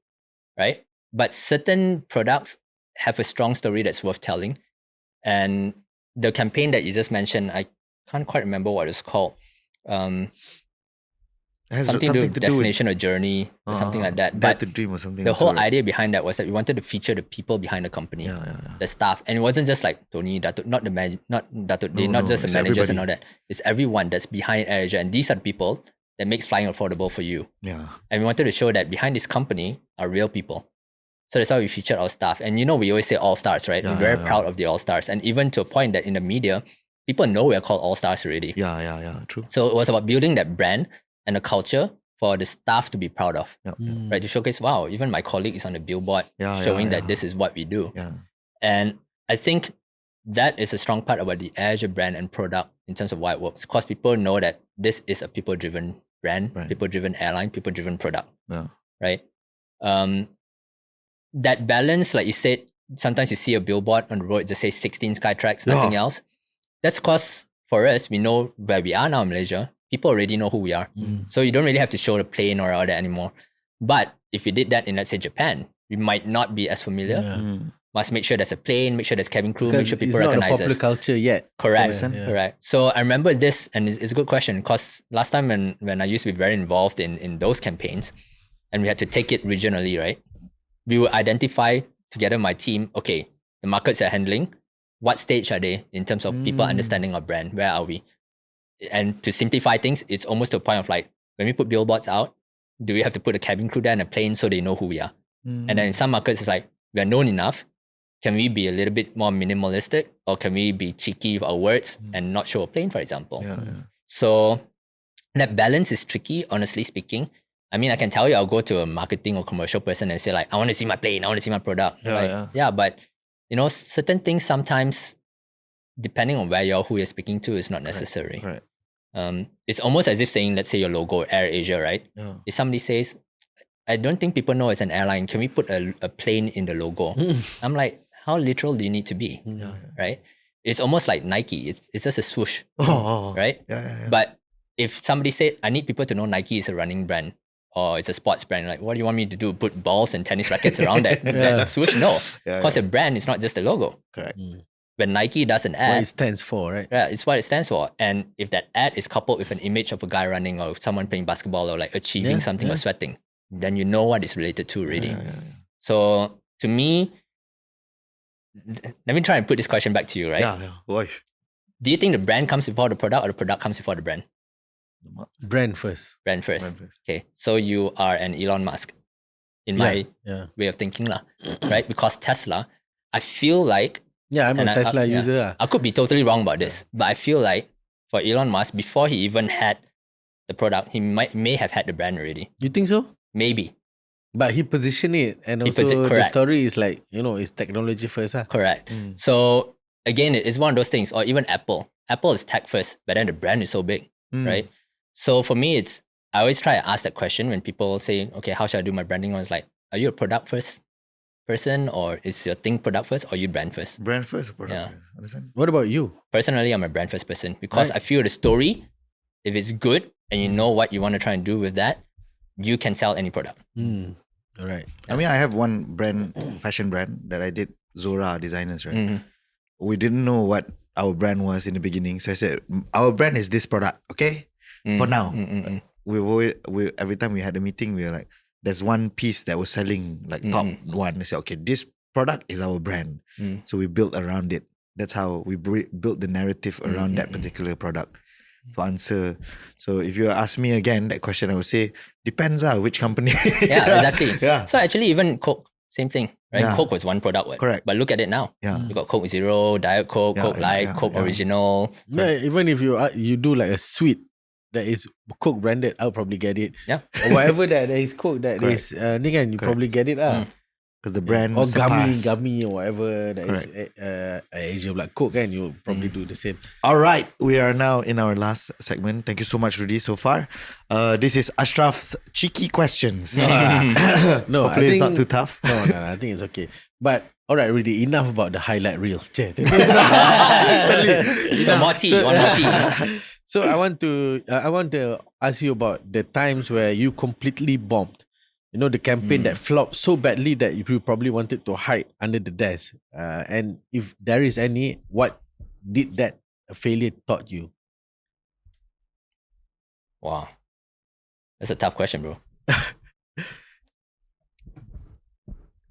A: right? But certain products have a strong story that's worth telling. And the campaign that you just mentioned, I can't quite remember what it's called.
B: It has
A: something to do with destination or journey or something like that.
B: Dare
A: But
B: to dream or something.
A: the
B: also,
A: whole
B: right?
A: idea behind that was that we wanted to feature the people behind the company, the staff. And it wasn't just like Tony, Datuk, not Datuk, not just the
B: it's
A: managers and
B: everybody.
A: all that. It's everyone that's behind AirAsia. And these are the people that makes flying affordable for you.
B: Yeah.
A: And we wanted to show that behind this company are real people. So that's why we featured our staff. And we always say all stars, right? We're very proud of the all stars. And even to a point that in the media, people know we're called all stars already.
B: Yeah, true.
A: So it was about building that brand and a culture for the staff to be proud of, right? To showcase, wow, even my colleague is on the billboard showing that this is what we do.
B: Yeah.
A: And I think that is a strong part about the AirAsia brand and product in terms of why it works. Because people know that this is a people-driven brand, people-driven airline, people-driven product, right? That balance, like you said, sometimes you see a billboard on the road, it just says 16 Skytrax, nothing else. That's because for us, we know where we are now in Malaysia. People already know who we are. So you don't really have to show the plane or all that anymore. But if you did that in, let's say, Japan, we might not be as familiar. Must make sure there's a plane, make sure there's cabin crew, make sure people recognize
C: it's not a popular
A: us.
C: culture yet.
A: Correct. Correct. So I remember this, and it's a good question, because last time when I used to be very involved in those campaigns, and we had to take it regionally, right? We would identify together my team, okay, the markets are handling, what stage are they in terms of people understanding our brand? Where are we? And to simplify things, it's almost to a point of like, when we put billboards out, do we have to put a cabin crew there and a plane so they know who we are? And then in some markets, it's like, we are known enough. Can we be a little bit more minimalistic, or can we be cheeky with our words and not show a plane, for example? So that balance is tricky, honestly speaking. I mean, I can tell you, I'll go to a marketing or commercial person and say like, I want to see my plane, I want to see my product. But certain things sometimes, depending on who you're speaking to, is not necessary.
B: Right.
A: It's almost as if saying, let's say your logo, AirAsia, right? If somebody says, I don't think people know it's an airline, can we put a plane in the logo? I'm like, how literal do you need to be? Right? It's almost like Nike. It's just a swoosh, right? But if somebody said, I need people to know Nike is a running brand, or it's a sports brand, like, what do you want me to do? Put balls and tennis rackets around that swoosh? No, because a brand is not just a logo.
B: Correct.
A: When Nike does an ad,
C: What it stands for, right?
A: Yeah, it's what it stands for. And if that ad is coupled with an image of a guy running, or someone playing basketball, or like achieving something or sweating, then you know what it's related to really. So to me, let me try and put this question back to you, right?
B: Boy.
A: Do you think the brand comes before the product, or the product comes before the brand?
C: Brand first.
A: Brand first. Okay, so you are an Elon Musk, in my way of thinking, right? Because Tesla, I feel like,
C: I'm a Tesla user.
A: I could be totally wrong about this, but I feel like for Elon Musk, before he even had the product, he may have had the brand already.
C: You think so?
A: Maybe.
C: But he positioned it, and
A: He
C: also the
A: correct.
C: story is like, it's technology first.
A: Correct. So again, it's one of those things, or even Apple. Apple is tech first, but then the brand is so big, right? So for me, I always try to ask that question when people say, okay, how should I do my branding? I was like, are you a product first person, or is your thing product first, or you brand first?
B: Brand first, product
A: Yeah.
B: first. Understand?
C: What about you?
A: Personally, I'm a brand first person because
C: Right.
A: I feel the story, if it's good and you know what you want to try and do with that, you can sell any product.
C: All right.
B: I mean, I have one brand, fashion brand that I did, Zora Designers, right?
A: Mhm.
B: We didn't know what our brand was in the beginning. So I said, our brand is this product, okay? For now. We every time we had a meeting, we were like, there's one piece that was selling like top one. I said, okay, this product is our brand. So we built around it. That's how we built the narrative around that particular product. To answer, so if you ask me again that question, I would say depends which company.
A: Yeah, exactly.
B: Yeah.
A: So actually, even Coke, same thing, right?
B: Yeah.
A: Coke was one product, right?
B: Correct.
A: But look at it now.
B: Yeah.
A: You got Coke Zero, Diet Coke,
B: Yeah,
A: Coke
B: yeah,
A: Light,
B: yeah,
A: Coke
B: yeah.
A: Original.
C: No, even if you do like a sweet that is Coke branded, I'll probably get it.
A: Yeah.
C: Or whatever that is Coke that
B: Correct.
C: is ni kan, you probably get it
B: Because the brand
C: or
B: surpassed.
C: gummy or whatever that is Asia like Coke, and you probably do the same.
B: All right, we are now in our last segment. Thank you so much, Rudy, so far. This is Ashraf's cheeky questions.
C: No,
B: Hopefully
C: I think
B: it's not too tough.
C: No, I think it's okay. But all right, really enough about the highlight reels.
A: So more tea, one more tea.
C: So I want to ask you about the times where you completely bombed. You know, the campaign that flopped so badly that you probably wanted to hide under the desk. And if there is any, what did that failure taught you?
A: Wow. That's a tough question, bro.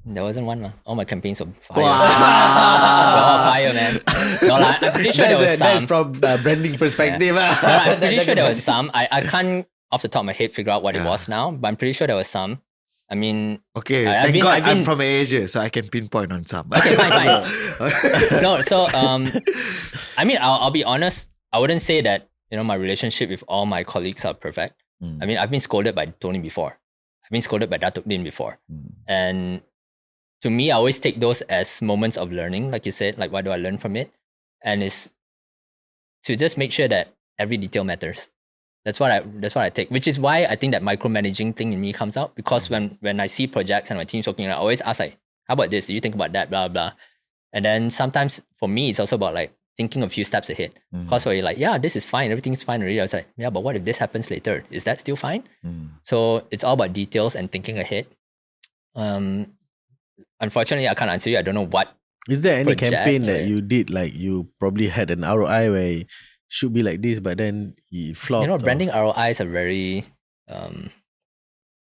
A: There wasn't one. All my campaigns were fire. They're all fire, man. No, I'm pretty sure there was some.
C: That's from branding perspective.
A: No, I'm pretty sure there was some. I can't off the top of my head figure out what it was now, but I'm pretty sure there was some. I mean,
B: Okay,
A: I've
B: thank
A: been-
B: God
A: I've been-
B: I'm from AirAsia, so I can pinpoint on some.
A: okay, fine. No, so I mean, I'll be honest. I wouldn't say that my relationship with all my colleagues are perfect. I mean, I've been scolded by Tony before. I've been scolded by Datuk Din before, and to me, I always take those as moments of learning. Like you said, like what do I learn from it? And it's to just make sure that every detail matters. That's what I take, which is why I think that micromanaging thing in me comes out, because when I see projects and my team's working, I always ask like, how about this? Do you think about that? Blah, blah. And then sometimes for me, it's also about like thinking a few steps ahead. Because where you're like, yeah, this is fine. Everything's fine already. I was like, yeah, but what if this happens later? Is that still fine? So it's all about details and thinking ahead. Unfortunately, I can't answer you. I don't know what.
C: Is there any
A: project,
C: campaign that
A: or-
C: you did, like you probably had an ROI where it should be like this, but then it flopped? or-
A: Branding ROIs are very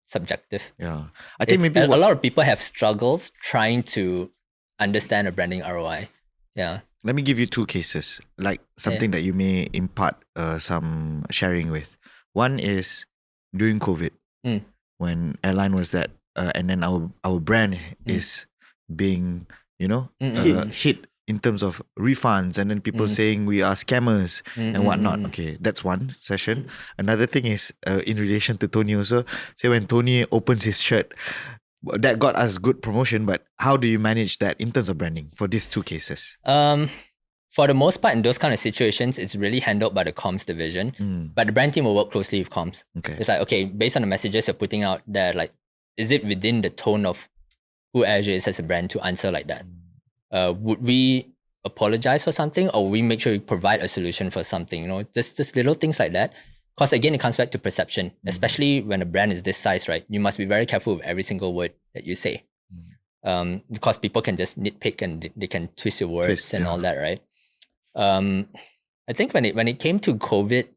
A: subjective.
B: Yeah, I think
A: It's-
B: maybe
A: a lot of people have struggles trying to understand a branding ROI. Yeah.
B: let me give you two cases, like something that you may impart some sharing with. One is during COVID, when airline was that, and then our brand is being, hit in terms of refunds, and then people saying we are scammers and whatnot. Okay, that's one session. Another thing is in relation to Tony also. Say when Tony opens his shirt, that got us good promotion, but how do you manage that in terms of branding for these two cases?
A: For the most part, in those kind of situations, it's really handled by the comms division. But the brand team will work closely with comms.
B: Okay.
A: It's like, okay, based on the messages you're putting out there, like, is it within the tone of who AirAsia is as a brand to answer like that? Would we apologize for something, or we make sure we provide a solution for something? Just little things like that. Because again, it comes back to perception, especially when a brand is this size, right? You must be very careful with every single word that you say. Because people can just nitpick and they can twist your words and all that, right? I think when it came to COVID,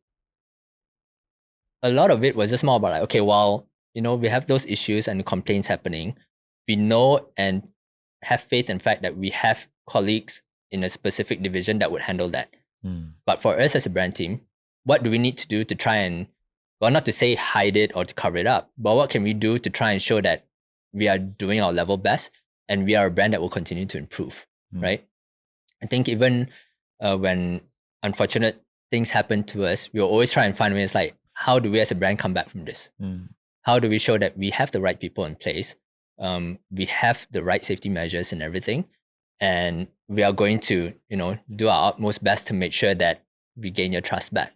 A: a lot of it was just more about like, okay, well, we have those issues and complaints happening. We know and have faith in fact that we have colleagues in a specific division that would handle that. But for us as a brand team, what do we need to do to try and, well, not to say hide it or to cover it up, but what can we do to try and show that we are doing our level best and we are a brand that will continue to improve, right? I think even when unfortunate things happen to us, we'll always try and find ways like, how do we as a brand come back from this? How do we show that we have the right people in place? We have the right safety measures and everything. And we are going to, do our utmost best to make sure that we gain your trust back.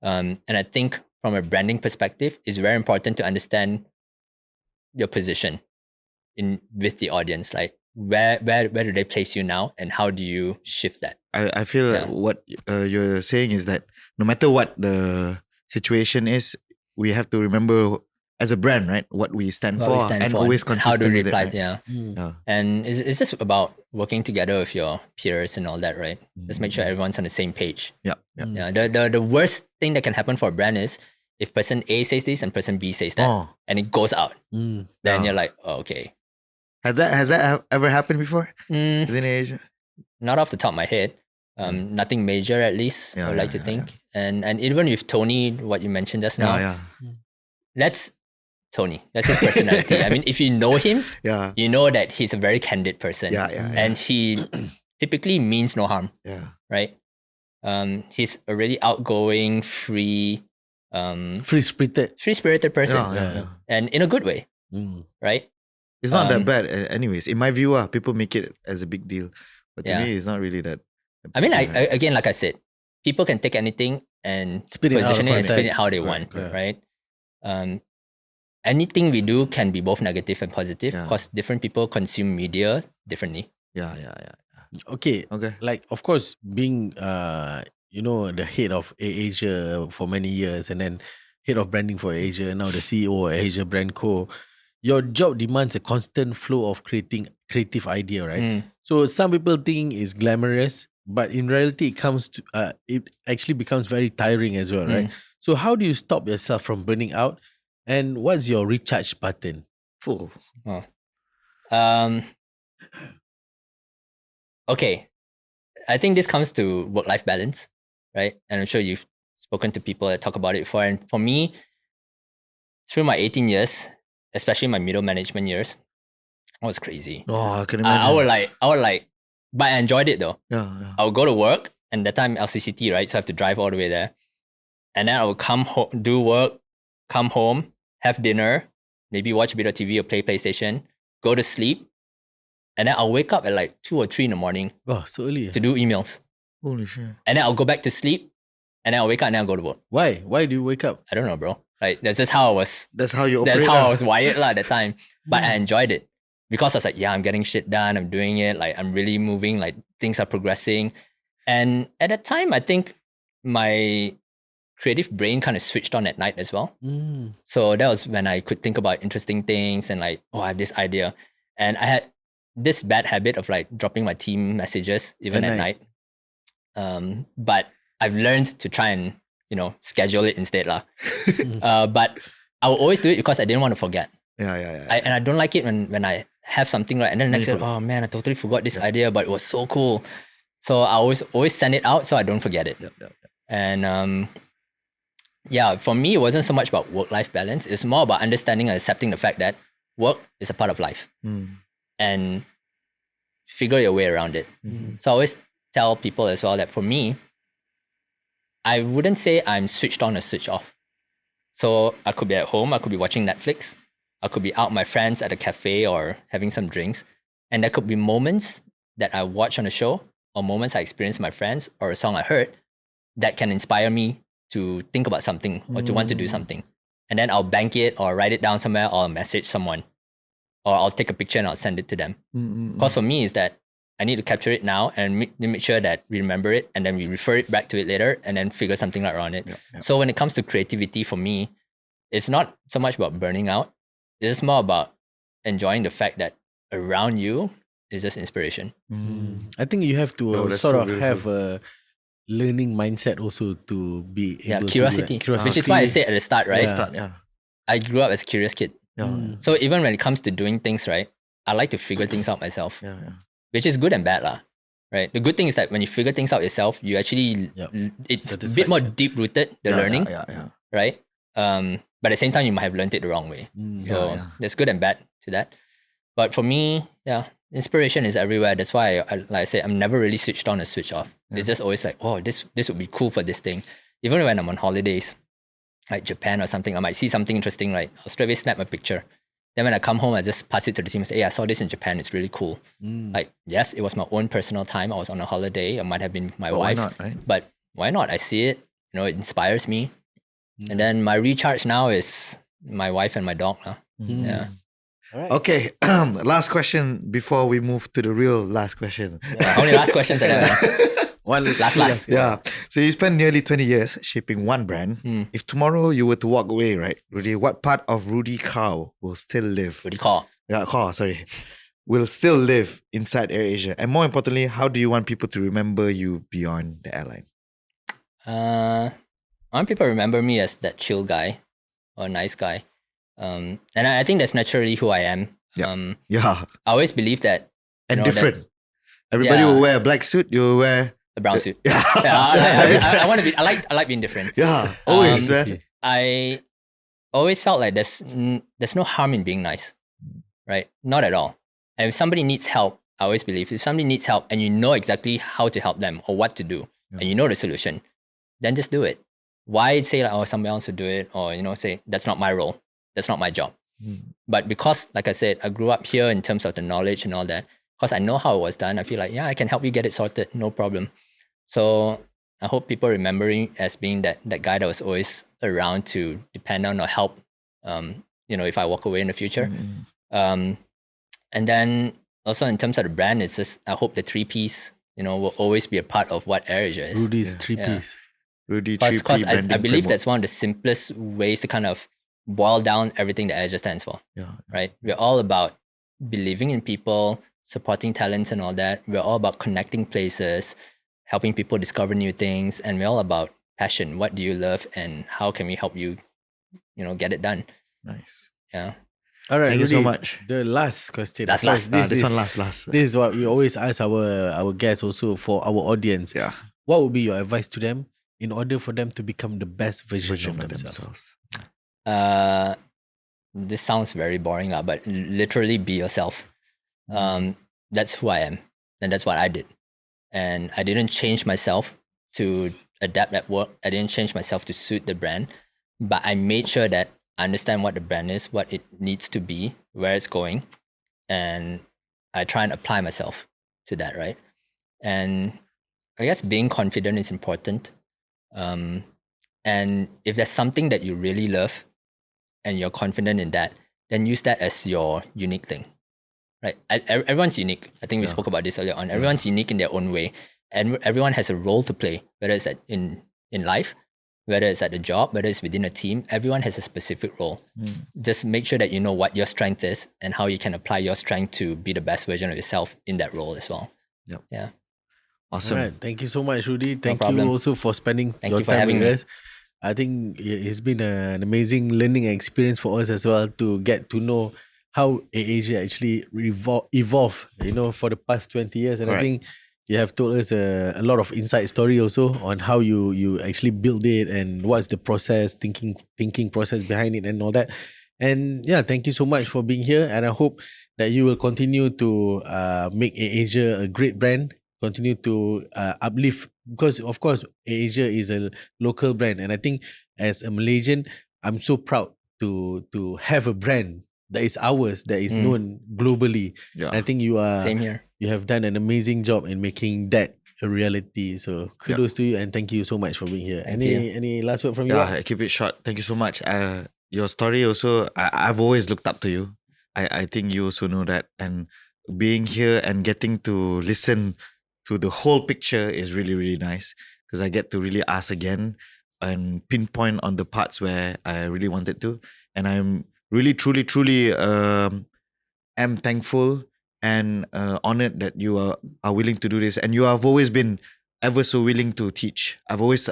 A: And I think from a branding perspective, it's very important to understand your position with the audience. Like where do they place you now, and how do you shift that?
B: I feel like what you're saying is that no matter what the situation is, we have to remember as a brand, right, what we stand for and always consistent
A: how do we
B: with
A: reply,
B: it, right?
A: yeah. And it's just about working together with your peers and all that, right? Just make sure everyone's on the same page.
B: Yeah.
A: The worst thing that can happen for a brand is if person A says this and person B says that, and it goes out, then you're like, oh, okay.
B: Has that ever happened before within Asia?
A: Not off the top of my head. Nothing major, at least. I would like to think. And even with Tony, what you mentioned just now, that's Tony. That's his personality. I mean, if you know him, you know that he's a very candid person. And he typically means no harm. Right? He's a really outgoing, free-spirited person. And in a good way. Right?
B: It's not that bad. Anyways, in my view, people make it as a big deal. But to me, it's not really that.
A: I mean, again, like I said, people can take anything and position it and spin it how they want, right? Anything we do can be both negative and positive because different people consume media differently.
C: Okay. Like, of course, being, the head of AirAsia for many years and then head of branding for AirAsia, now the CEO of AirAsia Brand Co, your job demands a constant flow of creative idea, right? So some people think it's glamorous, but in reality, it actually becomes very tiring as well, right? So how do you stop yourself from burning out? And what's your recharge button?
A: Okay. I think this comes to work-life balance, right? And I'm sure you've spoken to people that talk about it before. And for me, through my 18 years, especially my middle management years, it was crazy.
B: Oh, I can imagine.
A: I would like, but I enjoyed it though. I would go to work, and that time LCCT, right? So I have to drive all the way there. And then I would come home, do work, come home, have dinner, maybe watch a bit of TV or play PlayStation, go to sleep. And then I'll wake up at like 2 or 3 in the morning.
C: Oh, so early.
A: To do emails.
B: Holy shit.
A: And then I'll go back to sleep. And then I'll wake up and then I'll go to work.
C: Why? Why do you wake up?
A: I don't know, bro. Like, that's just how I was.
B: That's how you operate.
A: That's how I was wired at that time. But I enjoyed it. Because I was like, I'm getting shit done. I'm doing it. Like, I'm really moving. Like, things are progressing. And at that time, I think my creative brain kind of switched on at night as well. So that was when I could think about interesting things and like, I have this idea. And I had this bad habit of like dropping my team messages even at night. But I've learned to try and, schedule it instead. But I will always do it because I didn't want to forget. And I don't like it when I have something right and then the next day, oh man, I totally forgot this idea, but it was so cool. So I always send it out so I don't forget it. And for me, it wasn't so much about work-life balance. It's more about understanding and accepting the fact that work is a part of life. And figure your way around it. So I always tell people as well that for me, I wouldn't say I'm switched on or switched off. So I could be at home, I could be watching Netflix, I could be out with my friends at a cafe or having some drinks. And there could be moments that I watch on a show or moments I experience with my friends or a song I heard that can inspire me to think about something or to want to do something. And then I'll bank it or write it down somewhere or message someone. Or I'll take a picture and I'll send it to them. Because for me is that I need to capture it now and make sure that we remember it and then we refer it back to it later and then figure something out around it. So when it comes to creativity for me, it's not so much about burning out. It's more about enjoying the fact that around you is just inspiration.
C: I think you have to have a learning mindset also to be able
A: curiosity.
C: to do that.
A: Which is why I said at the start, right?
B: Yeah.
A: I grew up as a curious kid. So even when it comes to doing things, right, I like to figure things out myself. Which is good and bad, right? The good thing is that when you figure things out yourself, you actually, it's a bit more deep-rooted, the learning, right? But at the same time, you might have learned it the wrong way. So there's good and bad to that. But for me, inspiration is everywhere. That's why, like I say, I'm never really switched on or switched off. It's just always like, oh, this would be cool for this thing. Even when I'm on holidays, like Japan or something, I might see something interesting, like I'll straight away snap a picture. Then when I come home, I just pass it to the team and say, hey, I saw this in Japan. It's really cool. Like, yes, it was my own personal time. I was on a holiday. It might have been my wife.
B: Why not, right?
A: But why not? I see it. It inspires me. And then my recharge now is my wife and my dog. Yeah.
C: All right.
B: Okay, last question before we move to the real last question.
A: How many last questions I have?
C: One
A: Last.
B: Yeah. So you spent nearly 20 years shaping one brand. If tomorrow you were to walk away, right, Rudy, what part of Rudy Khaw will still live?
A: Rudy Khaw.
B: Yeah, Khaw, sorry. Will still live inside AirAsia? And more importantly, how do you want people to remember you beyond the airline?
A: I want people to remember me as that chill guy or nice guy. And I think that's naturally who I am.
B: Yeah.
A: I always believe that.
B: And
A: that
B: different. Everybody will wear a black suit, you will wear
A: a brown suit.
B: Yeah.
A: I want to be. I like being different.
B: Yeah, always.
A: I always felt like there's no harm in being nice, right? Not at all. And if somebody needs help, I always believe if somebody needs help and you know exactly how to help them or what to do, and you know the solution, then just do it. Why say like, oh, somebody else will do it, or say that's not my role, that's not my job. But because, like I said, I grew up here in terms of the knowledge and all that. Because I know how it was done, I feel like, yeah, I can help you get it sorted, no problem. So I hope people remember me as being that guy that was always around to depend on or help, if I walk away in the future. And then also in terms of the brand, it's just, I hope the 3Ps, will always be a part of what AirAsia is.
C: Rudy's 3Ps.
B: Rudy 3P
A: Because I
B: branding
A: believe
B: framework.
A: that's one of the simplest ways to kind of boil down everything that AirAsia stands for.
B: Yeah.
A: Right? We're all about believing in people, supporting talents and all that. We're all about connecting places, helping people discover new things, and we're all about passion. What do you love, and how can we help you, get it done?
B: Nice.
A: Yeah.
C: All right,
B: Thank you so
C: Rudy,
B: much.
C: The last question.
A: Last.
C: Because
B: This one last.
C: This is what we always ask our guests also for our audience.
B: Yeah.
C: What would be your advice to them in order for them to become the best version of themselves?
A: This sounds very boring, but literally be yourself. That's who I am, and that's what I did. And I didn't change myself to adapt at work. I didn't change myself to suit the brand, but I made sure that I understand what the brand is, what it needs to be, where it's going, and I try and apply myself to that, right? And I guess being confident is important. And if there's something that you really love and you're confident in that, then use that as your unique thing. Right? Everyone's unique. I think we spoke about this earlier on. Everyone's unique in their own way, and everyone has a role to play, whether it's in life, whether it's at a job, whether it's within a team. Everyone has a specific role. Just make sure that you know what your strength is and how you can apply your strength to be the best version of yourself in that role as well.
B: Yep.
A: Yeah.
B: Awesome.
C: All right. Thank you so much, Rudy. Thank you
A: problem.
C: also for spending
A: Thank
C: your
A: you for
C: time
A: having
C: with
A: me.
C: us. I think it's been an amazing learning experience for us as well to get to know how AirAsia actually evolved, for the past 20 years. And I
B: Right.
C: think you have told us a lot of inside story also on how you actually build it and what's the process, thinking process behind it and all that. And yeah, thank you so much for being here. And I hope that you will continue to make AirAsia a great brand, continue to uplift, because of course AirAsia is a local brand, and I think as a Malaysian, I'm so proud to have a brand that is ours, that is known globally.
B: Yeah.
C: And I think you
A: Same here.
C: you have done an amazing job in making that a reality. So kudos to you, and thank you so much for being here.
A: Thank you.
C: Any last word from you?
B: Yeah, I keep it short. Thank you so much. Your story also, I've always looked up to you. I think you also know that. And being here and getting to listen to the whole picture is really, really nice, because I get to really ask again and pinpoint on the parts where I really wanted to. And I'm really, truly am thankful and honored that you are willing to do this. And you have always been ever so willing to teach. I've always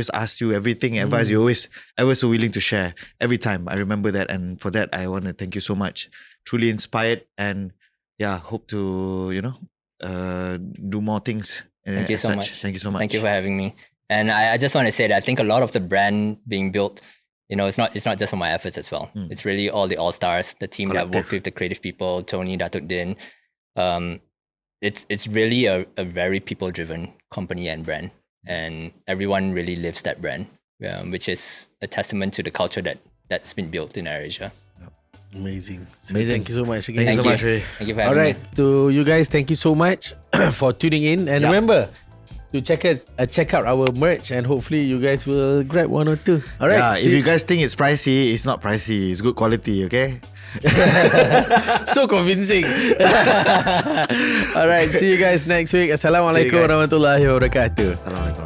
B: asked you everything, advice. You're always ever so willing to share every time. I remember that, and for that I want to thank you so much. Truly inspired, and yeah, hope to do more things.
A: Thank you
B: as
A: so
B: such.
A: much.
B: Thank you so much.
A: Thank you for having me. And I just want to say that I think a lot of the brand being built, it's not just for my efforts as well. It's really all the all-stars, the team that I've worked with, the creative people, Tony, Datuk Din, it's really a very people-driven company and brand, and everyone really lives that brand, which is a testament to the culture that's been built in AirAsia.
C: Amazing. So
B: Amazing.
C: Thank you so much again.
B: Thank you so much, Ray.
A: Thank you for having
C: Alright,
A: me.
C: to you guys, thank you so much for tuning in. And remember to check out our merch, and hopefully you guys will grab one or two. Alright.
B: Yeah, if you guys think it's pricey, it's not pricey. It's good quality, okay?
C: so convincing. Alright, see you guys next week. Assalamualaikum
B: guys.
C: warahmatullahi wabarakatuh.
B: Assalamualaikum.